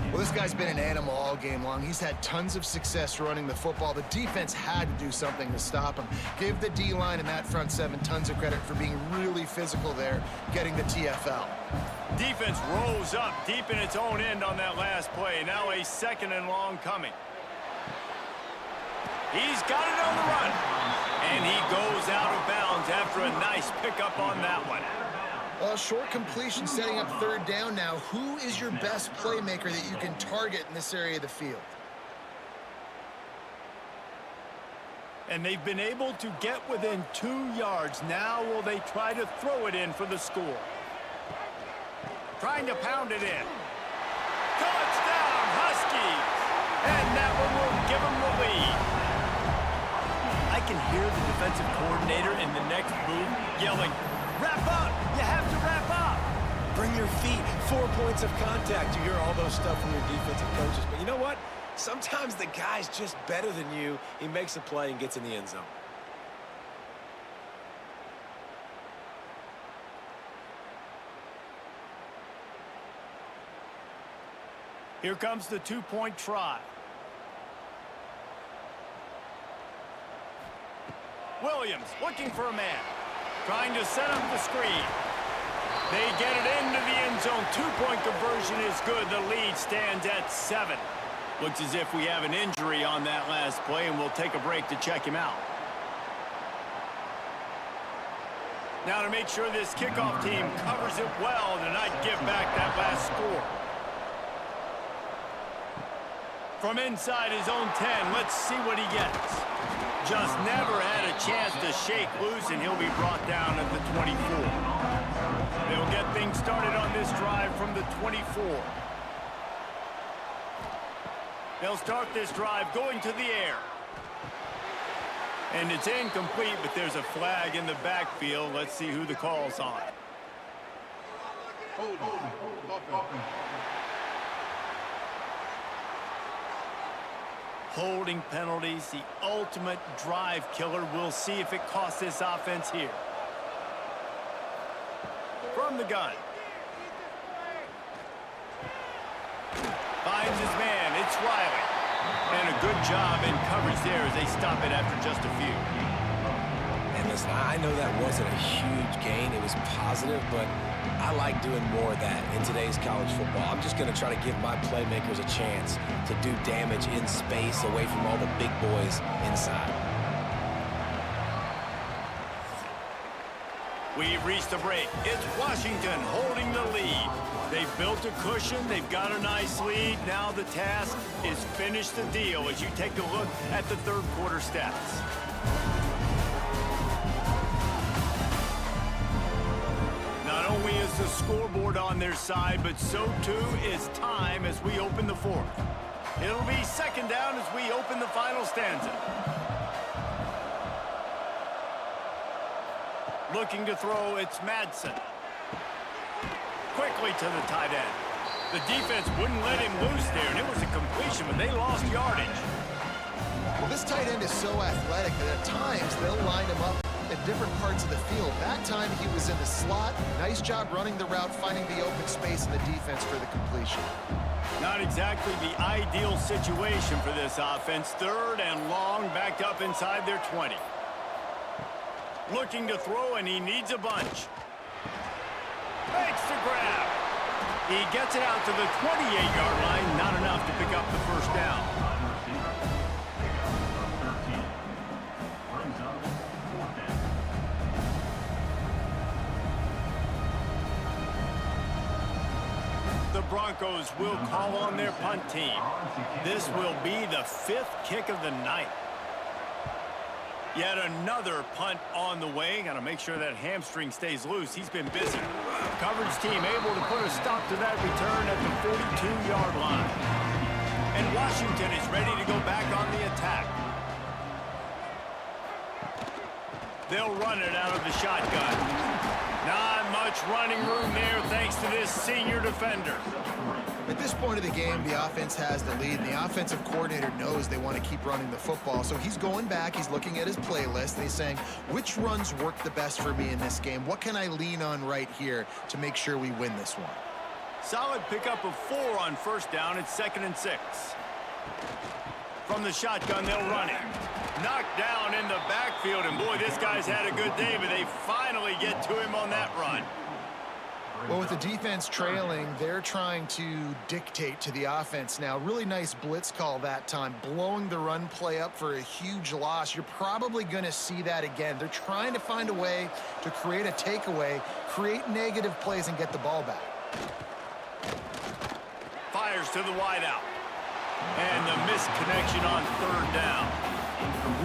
Well, this guy's been an animal all game long. He's had tons of success running the football. The defense had to do something to stop him. Give the D-line and that front 7 tons of credit for being really physical there, getting the TFL. Defense rose up deep in its own end on that last play. Now a 2nd and long coming. He's got it on the run. And he goes out of bounds after a nice pickup on that one. Short completion setting up 3rd down now. Who is your best playmaker that you can target in this area of the field? And they've been able to get within 2 yards. Now will they try to throw it in for the score? Trying to pound it in. Touchdown, Huskies! And that one will give them the lead. I can hear the defensive coordinator in the next booth yelling, "Wrap up! You have to wrap up!" bring your feet, 4 points of contact. You hear all those stuff from your defensive coaches. But you know what? Sometimes the guy's just better than you. He makes a play and gets in the end zone. Here comes the two-point try. Williams looking for a man. Trying to set up the screen. They get it into the end zone. Two-point conversion is good. The lead stands at 7. Looks as if we have an injury on that last play, and we'll take a break to check him out. Now to make sure this kickoff team covers it well to not give back that last score. From inside his own 10, let's see what he gets. Just never had a chance to shake loose, and he'll be brought down at the 24. They'll get things started on this drive from the 24. They'll start this drive going to the air. And it's incomplete, but there's a flag in the backfield. Let's see who the call's on. Holding penalties, the ultimate drive killer. We'll see if it costs this offense here. From the gun. Finds his man. It's Riley. And a good job in coverage there as they stop it after just a few. And listen, I know that wasn't a huge gain. It was positive, but I like doing more of that in today's college football. I'm just going to try to give my playmakers a chance to do damage in space away from all the big boys inside. We've reached the break. It's Washington holding the lead. They've built a cushion. They've got a nice lead. Now the task is finish the deal as you take a look at the third quarter stats. Not only is the scoreboard on their side, but so too is time as we open the fourth. It'll be second down as we open the final stanza. Looking to throw, it's Madsen. Quickly to the tight end. The defense wouldn't let him loose there, and it was a completion, but they lost yardage. Well, this tight end is so athletic that at times they'll line him up at different parts of the field. That time he was in the slot. Nice job running the route, finding the open space in the defense for the completion. Not exactly the ideal situation for this offense. Third and long, backed up inside their 20. Looking to throw, and he needs a bunch. Makes the grab. He gets it out to the 28-yard line. Not enough to pick up the first down. The Broncos will call on their punt team. This will be the 5th kick of the night. Yet another punt on the way. Got to make sure that hamstring stays loose. He's been busy. Coverage team able to put a stop to that return at the 42-yard line. And Washington is ready to go back on the attack. They'll run it out of the shotgun. Not much running room there thanks to this senior defender. At this point of the game, the offense has the lead, and the offensive coordinator knows they want to keep running the football. So he's going back, he's looking at his playlist, and he's saying, which runs work the best for me in this game? What can I lean on right here to make sure we win this one? Solid pickup of 4 on first down. It's 2nd and 6. From the shotgun, they'll run it. Knocked down in the backfield, and boy, this guy's had a good day, but they finally get to him on that run. Well, with the defense trailing, they're trying to dictate to the offense now. Really nice blitz call that time, blowing the run play up for a huge loss. You're probably going to see that again. They're trying to find a way to create a takeaway, create negative plays, and get the ball back. Fires to the wideout. And the missed connection on 3rd down.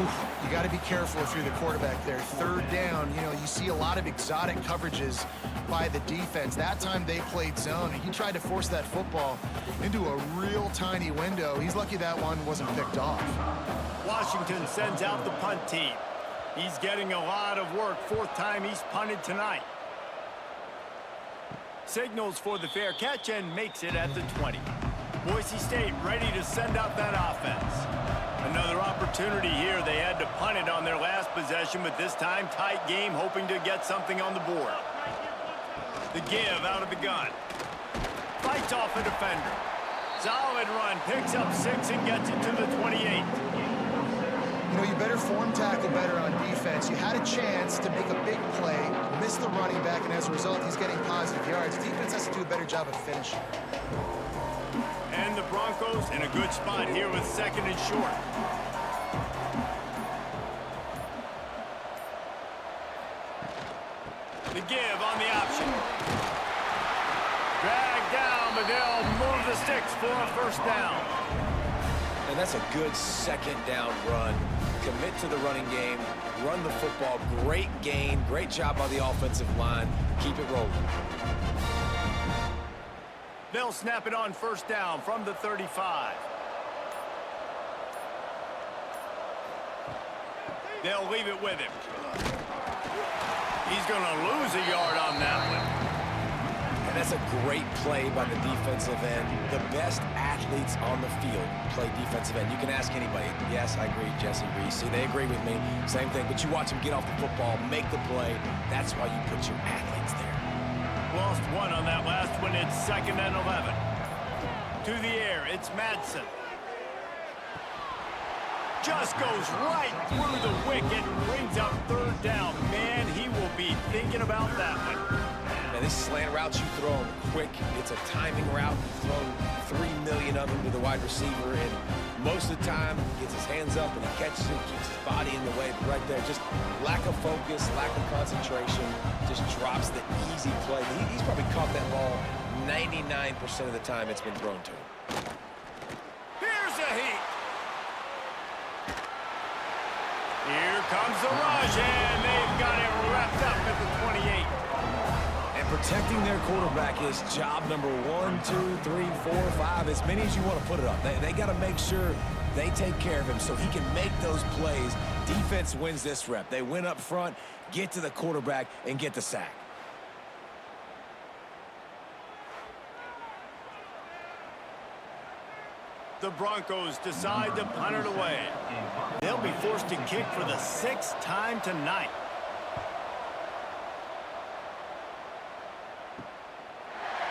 Oof, you got to be careful if you're the quarterback there. 3rd down, you see a lot of exotic coverages by the defense. That time they played zone, and he tried to force that football into a real tiny window. He's lucky that one wasn't picked off. Washington sends out the punt team. He's getting a lot of work. 4th time he's punted tonight. signals for the fair catch and makes it at the 20. Boise State ready to send out that offense. Another opportunity here. They had to punt it on their last possession, but this time tight game, hoping to get something on the board. The give out of the gun. Fights off a defender. Solid run, picks up 6 and gets it to the 28. You know, you better form tackle better on defense. You had a chance to make a big play, missed the running back, and as a result, he's getting positive yards. Defense has to do a better job of finishing. And the Broncos in a good spot here with 2nd and short. The give on the option. Drag down, but they'll move the sticks for a first down. And that's a good 2nd down run. Commit to the running game, run the football. Great gain, great job on the offensive line. Keep it rolling. They'll snap it on first down from the 35. They'll leave it with him. He's going to lose a yard on that one. And that's a great play by the defensive end. The best athletes on the field play defensive end. You can ask anybody. Yes, I agree, Jesse Reese. See, they agree with me. Same thing. But you watch them get off the football, make the play. That's why you put your athletes there. Lost 1 on that last one. It's 2nd and 11. To the air, it's Madsen. Just goes right through the wicket, brings up 3rd down. Man, he will be thinking about that one. Now, this slant route you throw him quick. It's a timing route. You throw 3 million of them to the wide receiver, and most of the time, he gets his hands up and he catches it, keeps his body in the way. But right there, just lack of focus, lack of concentration, just drops the easy play. He's probably caught that ball 99% of the time it's been thrown to him. Here's a heat. Here comes the rush, and they've got it wrapped up at the 28. And protecting their quarterback is job number 1, 2, 3, 4, 5, as many as you want to put it up. They got to make sure they take care of him so he can make those plays. Defense wins this rep. They win up front, get to the quarterback, and get the sack. The Broncos decide to punt it away. They'll be forced to kick for the 6th time tonight.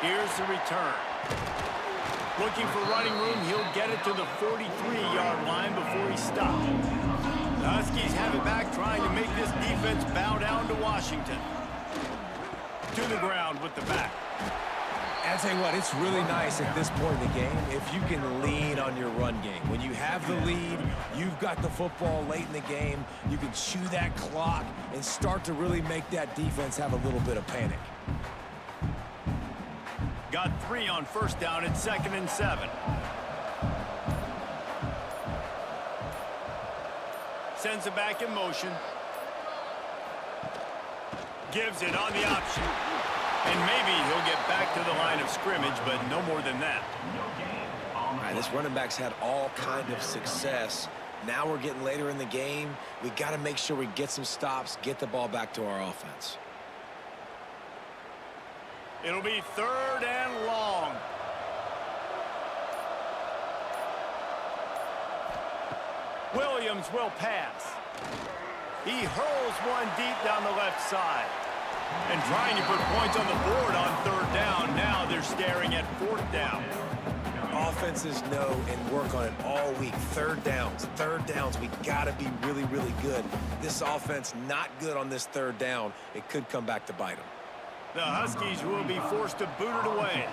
Here's the return. Looking for running room, he'll get it to the 43-yard line before he stops. The Huskies have it back, trying to make this defense bow down to Washington. To the ground with the back. And I'll tell you what, it's really nice at this point in the game if you can lean on your run game. When you have the lead, you've got the football late in the game, you can chew that clock and start to really make that defense have a little bit of panic. Got 3 on first down at 2nd and 7. Sends it back in motion. Gives it on the option. And maybe he'll get back to the line of scrimmage, but no more than that. All right, this running back's had all kind of success. Now we're getting later in the game. We got to make sure we get some stops, get the ball back to our offense. It'll be 3rd and long. Williams will pass. He hurls one deep down the left side. And trying to put points on the board on 3rd down. Now they're staring at 4th down. Offenses know and work on it all week. 3rd downs. We got to be really, really good. This offense not good on this 3rd down. It could come back to bite them. The Huskies will be forced to boot it away.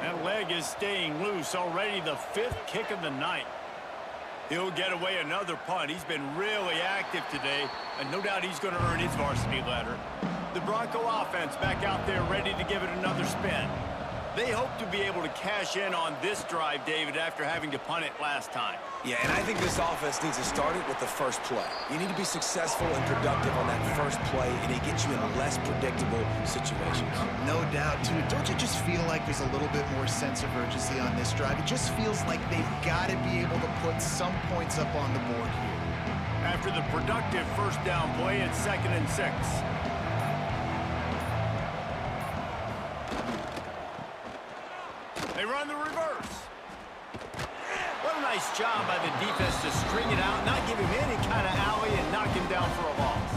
That leg is staying loose. Already the 5th kick of the night. He'll get away another punt. He's been really active today, and no doubt he's going to earn his varsity letter. The Bronco offense back out there ready to give it another spin. They hope to be able to cash in on this drive, David, after having to punt it last time. Yeah, and I think this offense needs to start it with the first play. You need to be successful and productive on that first play, and it gets you in less predictable situations. No doubt, too. Don't you just feel like there's a little bit more sense of urgency on this drive? It just feels like they've got to be able to put some points up on the board here. After the productive first down play, it's 2nd and 6. They run the reverse. What a nice job by the defense to string it out, not give him any kind of alley, and knock him down for a loss.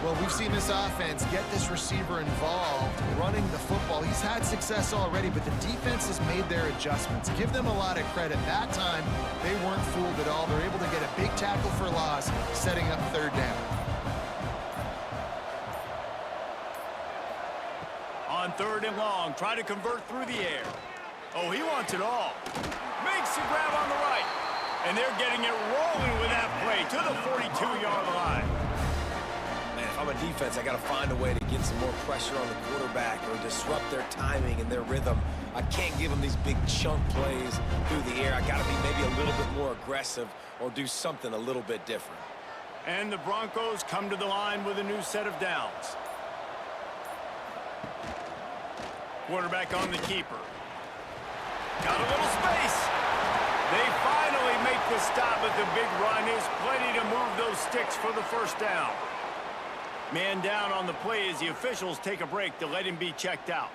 Well, we've seen this offense get this receiver involved running the football. He's had success already, but the defense has made their adjustments. Give them a lot of credit. That time, they weren't fooled at all. They're able to get a big tackle for loss, setting up third down. On 3rd and long, try to convert through the air. Oh, he wants it all. Makes the grab on the right. And they're getting it rolling with that play to the 42-yard line. Man, if I'm a defense, I got to find a way to get some more pressure on the quarterback or disrupt their timing and their rhythm. I can't give them these big chunk plays through the air. I got to be maybe a little bit more aggressive or do something a little bit different. And the Broncos come to the line with a new set of downs. Quarterback on the keeper. Got a little space. They finally make the stop, but the big run is plenty to move those sticks for the first down. Man down on the play as the officials take a break to let him be checked out.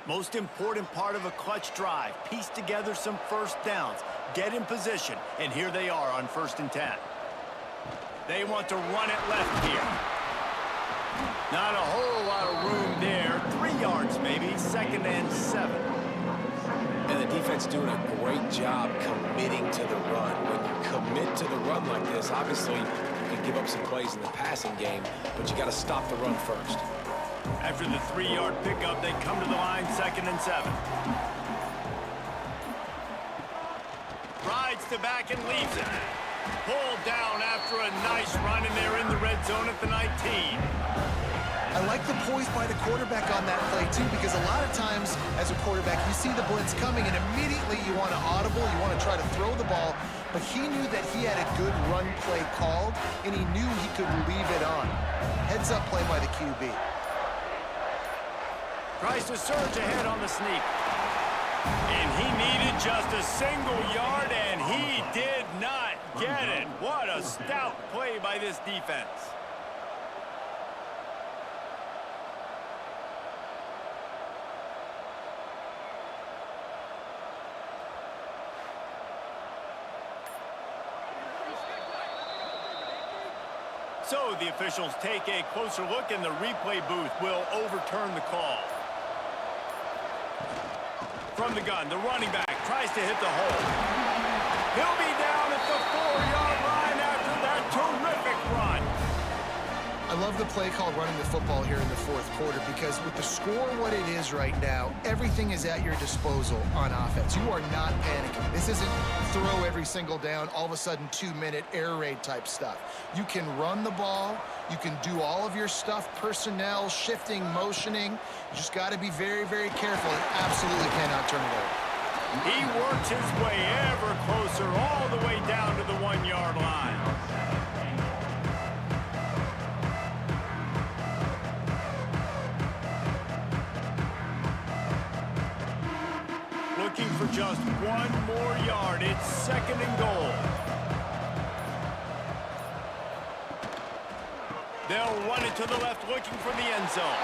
Most important part of a clutch drive, piece together some first downs, get in position, and here they are on 1st and 10. They want to run it left here. Not a whole lot of room there. 3 yards maybe, 2nd and 7. And the defense doing a great job committing to the run. When you commit to the run like this, obviously you can give up some plays in the passing game, but you got to stop the run first. After the 3-yard pickup, they come to the line, 2nd and 7. Rides to back and leaves it. Pulled down after a nice run, and they're in the red zone at the 19. I like the poise by the quarterback on that play, too, because a lot of times as a quarterback, you see the blitz coming, and immediately you want to audible, you want to try to throw the ball, but he knew that he had a good run play called, and he knew he could leave it on. Heads-up play by the QB. Tries to surge ahead on the sneak. And he needed just a single yard, and he did not get it. What a stout play by this defense. So the officials take a closer look, and the replay booth will overturn the call. From the gun, the running back tries to hit the hole. He'll be down at the 4-yard line after that terrific run. I love the play called running the football here in the 4th quarter, because with the score what it is right now, everything is at your disposal on offense. You are not panicking. This isn't throw every single down, all of a sudden 2-minute air raid type stuff. You can run the ball. You can do all of your stuff, personnel, shifting, motioning. You just got to be very, very careful and absolutely cannot turn it over. He works his way ever closer all the way down to the 1-yard line. Looking for just 1 more yard. It's 2nd and goal. They'll run it to the left, looking for the end zone.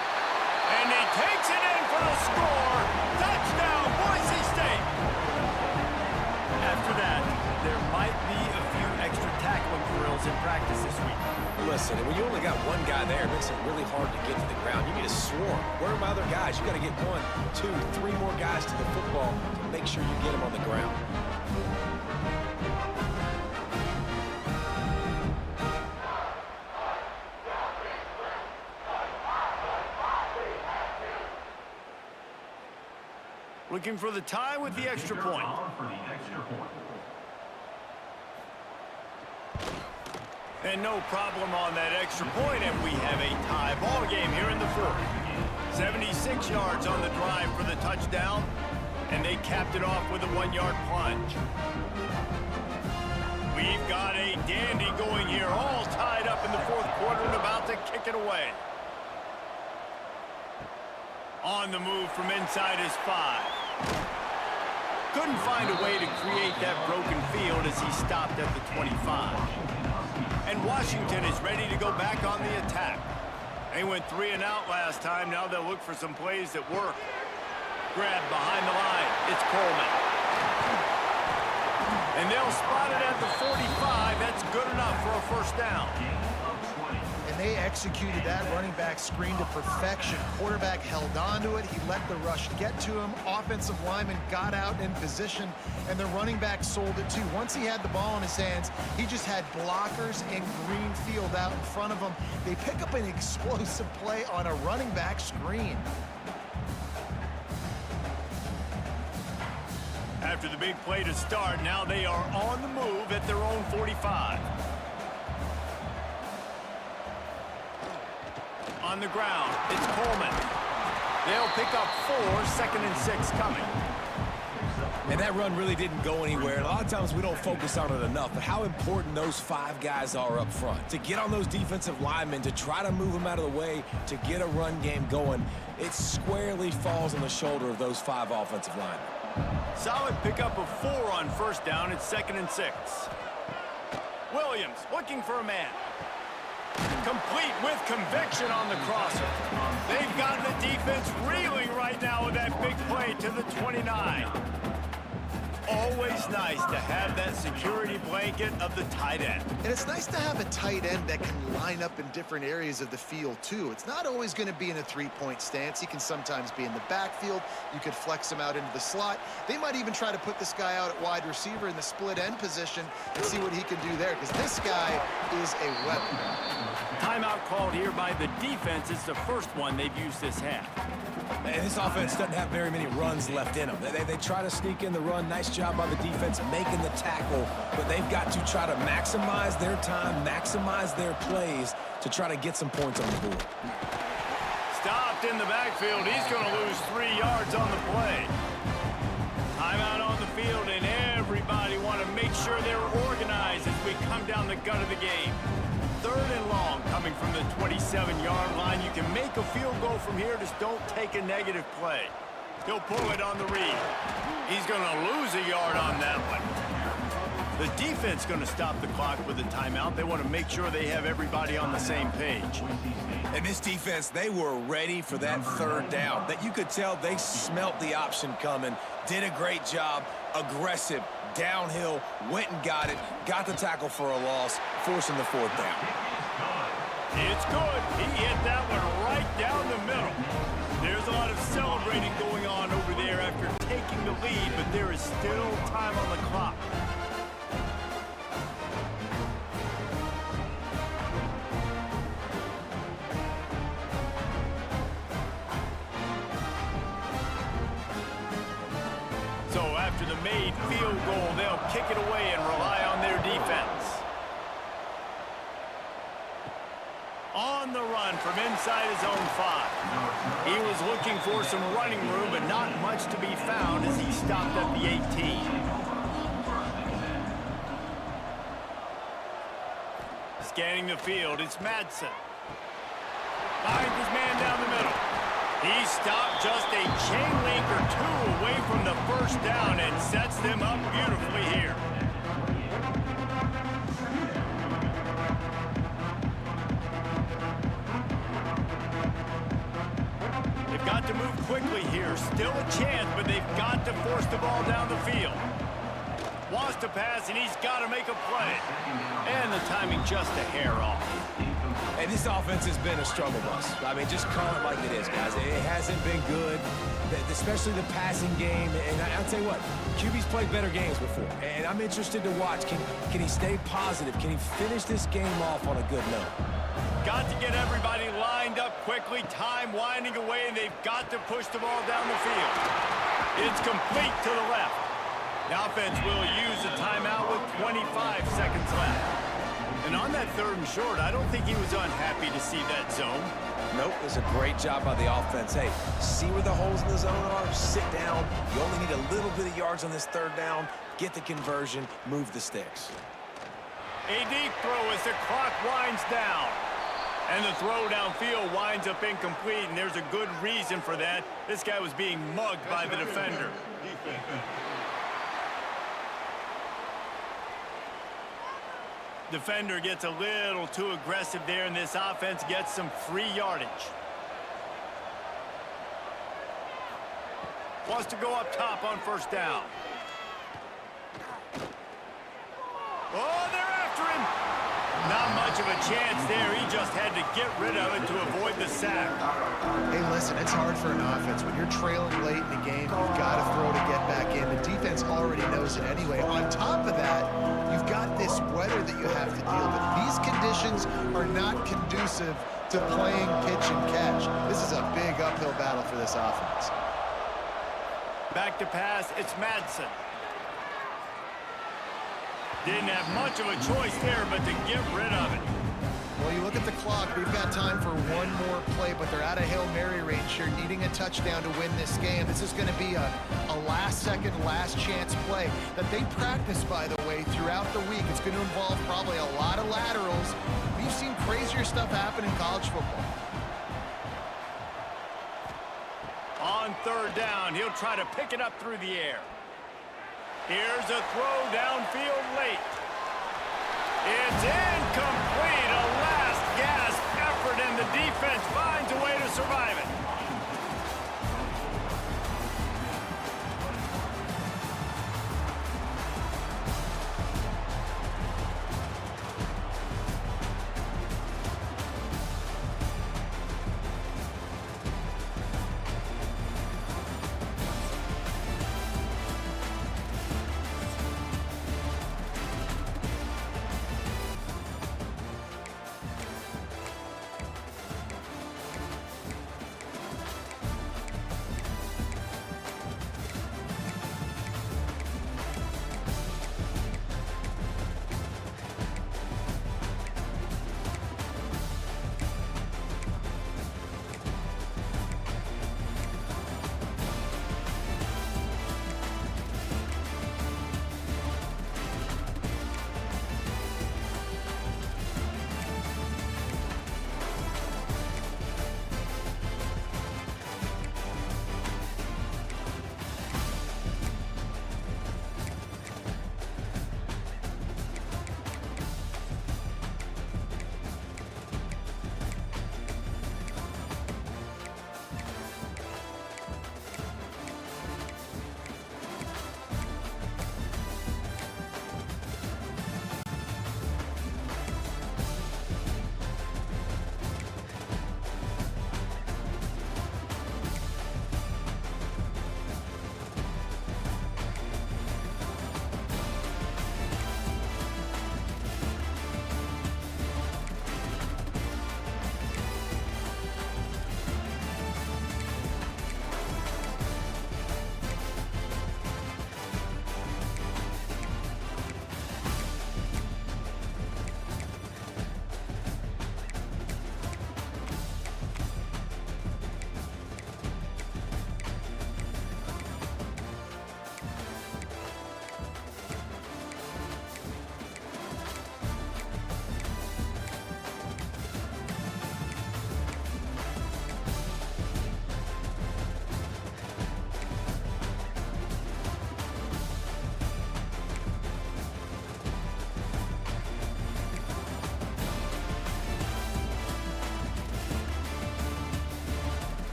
And he takes it in for the score. Touchdown, Boise State. After that, there might be a few extra tackling drills in practice this week. Listen, when you only got one guy there, it makes it really hard to get to the ground. You need a swarm. Where are my other guys? You got to get 1, 2, 3 more guys to the football to make sure you get them on the ground. Looking for the tie with the extra point. And no problem on that extra point, and we have a tie ball game here in the 4th. 76 yards on the drive for the touchdown, and they capped it off with a 1-yard plunge. We've got a dandy going here, all tied up in the 4th quarter and about to kick it away. On the move from inside his 5. Couldn't find a way to create that broken field as he stopped at the 25. And Washington is ready to go back on the attack. They went 3 and out last time. Now they'll look for some plays that work. Grab behind the line. It's Coleman. And they'll spot it at the 45. That's good enough for a first down. And they executed that running back screen to perfection. Quarterback held on to it. He let the rush get to him. Offensive lineman got out in position, and the running back sold it too. Once he had the ball in his hands, he just had blockers and green field out in front of him. They pick up an explosive play on a running back screen. After the big play to start, now they are on the move at their own 45. On the ground, it's Coleman. They'll pick up 4, 2nd and 6 coming. And that run really didn't go anywhere. A lot of times we don't focus on it enough, but how important those 5 guys are up front. To get on those defensive linemen, to try to move them out of the way, to get a run game going, it squarely falls on the shoulder of those 5 offensive linemen. Solid pickup of 4 on first down. It's 2nd and 6. Williams looking for a man. Complete with conviction on the crosser. They've got the defense reeling right now with that big play to the 29. Always nice to have that security blanket of the tight end. And it's nice to have a tight end that can line up in different areas of the field, too. It's not always going to be in a three-point stance. He can sometimes be in the backfield. You could flex him out into the slot. They might even try to put this guy out at wide receiver in the split end position and see what he can do there, because this guy is a weapon. Timeout called here by the defense. It's the first one they've used this half. And this offense doesn't have very many runs left in them. They try to sneak in the run. Nice job by the defense making the tackle, but they've got to try to maximize their time, maximize their plays to try to get some points on the board. Stopped in the backfield. He's going to lose 3 yards on the play. Timeout on the field, and everybody want to make sure they're organized as we come down the gut of the game. 3rd and long coming from the 27-yard line. You can make a field goal from here. Just don't take a negative play. He'll pull it on the read. He's going to lose a yard on that one. The defense going to stop the clock with a timeout. They want to make sure they have everybody on the same page. And this defense, they were ready for that 3rd down. That you could tell they smelt the option coming. Did a great job. Aggressive. Downhill. Went and got it. Got the tackle for a loss. Forcing the 4th down. It's good. He hit that one right down the middle. There's a lot of celebrating going on over there after taking the lead, but there is still time on the clock. So after the made field goal, they'll kick it away and rely on their defense. On the run from inside his own 5. He was looking for some running room, but not much to be found as he stopped at the 18. Scanning the field, it's Madsen. Finds his man down the middle. He stopped just a chain link or 2 away from the first down and sets them up beautifully here. They've got to move quickly here. Still a chance, but they've got to force the ball down the field. Wants to pass, and he's got to make a play. And the timing just a hair off. And this offense has been a struggle bus. I mean, just call it like it is, guys. It hasn't been good, especially the passing game. And I'll tell you what, QB's played better games before. And I'm interested to watch. Can he stay positive? Can he finish this game off on a good note? Got to get everybody lined up quickly. Time winding away, and they've got to push the ball down the field. It's complete to the left. The offense will use a timeout with 25 seconds left. And on that 3rd and short, I don't think he was unhappy to see that zone. Nope, it was a great job by the offense. Hey, see where the holes in the zone are, sit down. You only need a little bit of yards on this 3rd down. Get the conversion, move the sticks. A deep throw as the clock winds down. And the throw downfield winds up incomplete, and there's a good reason for that. This guy was being mugged by the defender. Defender gets a little too aggressive there, and this offense gets some free yardage. Wants to go up top on first down. Oh, they're after him. Not much of a chance there. He just had to get rid of it to avoid the sack. Hey, listen, it's hard for an offense. When you're trailing late in the game, you've got to throw to get back in. The defense already knows it anyway. On top of that, you've got this weather that you have to deal with. These conditions are not conducive to playing pitch and catch. This is a big uphill battle for this offense. Back to pass, it's Madsen. Didn't have much of a choice there, but to get rid of it. Well, you look at the clock, we've got time for one more play, but they're out of Hail Mary range here, needing a touchdown to win this game. This is going to be a last-second, last-chance play that they practice, by the way, throughout the week. It's going to involve probably a lot of laterals. We've seen crazier stuff happen in college football. On third down, he'll try to pick it up through the air. Here's a throw downfield late. It's incomplete. A last gasp effort, and the defense finds a way to survive it.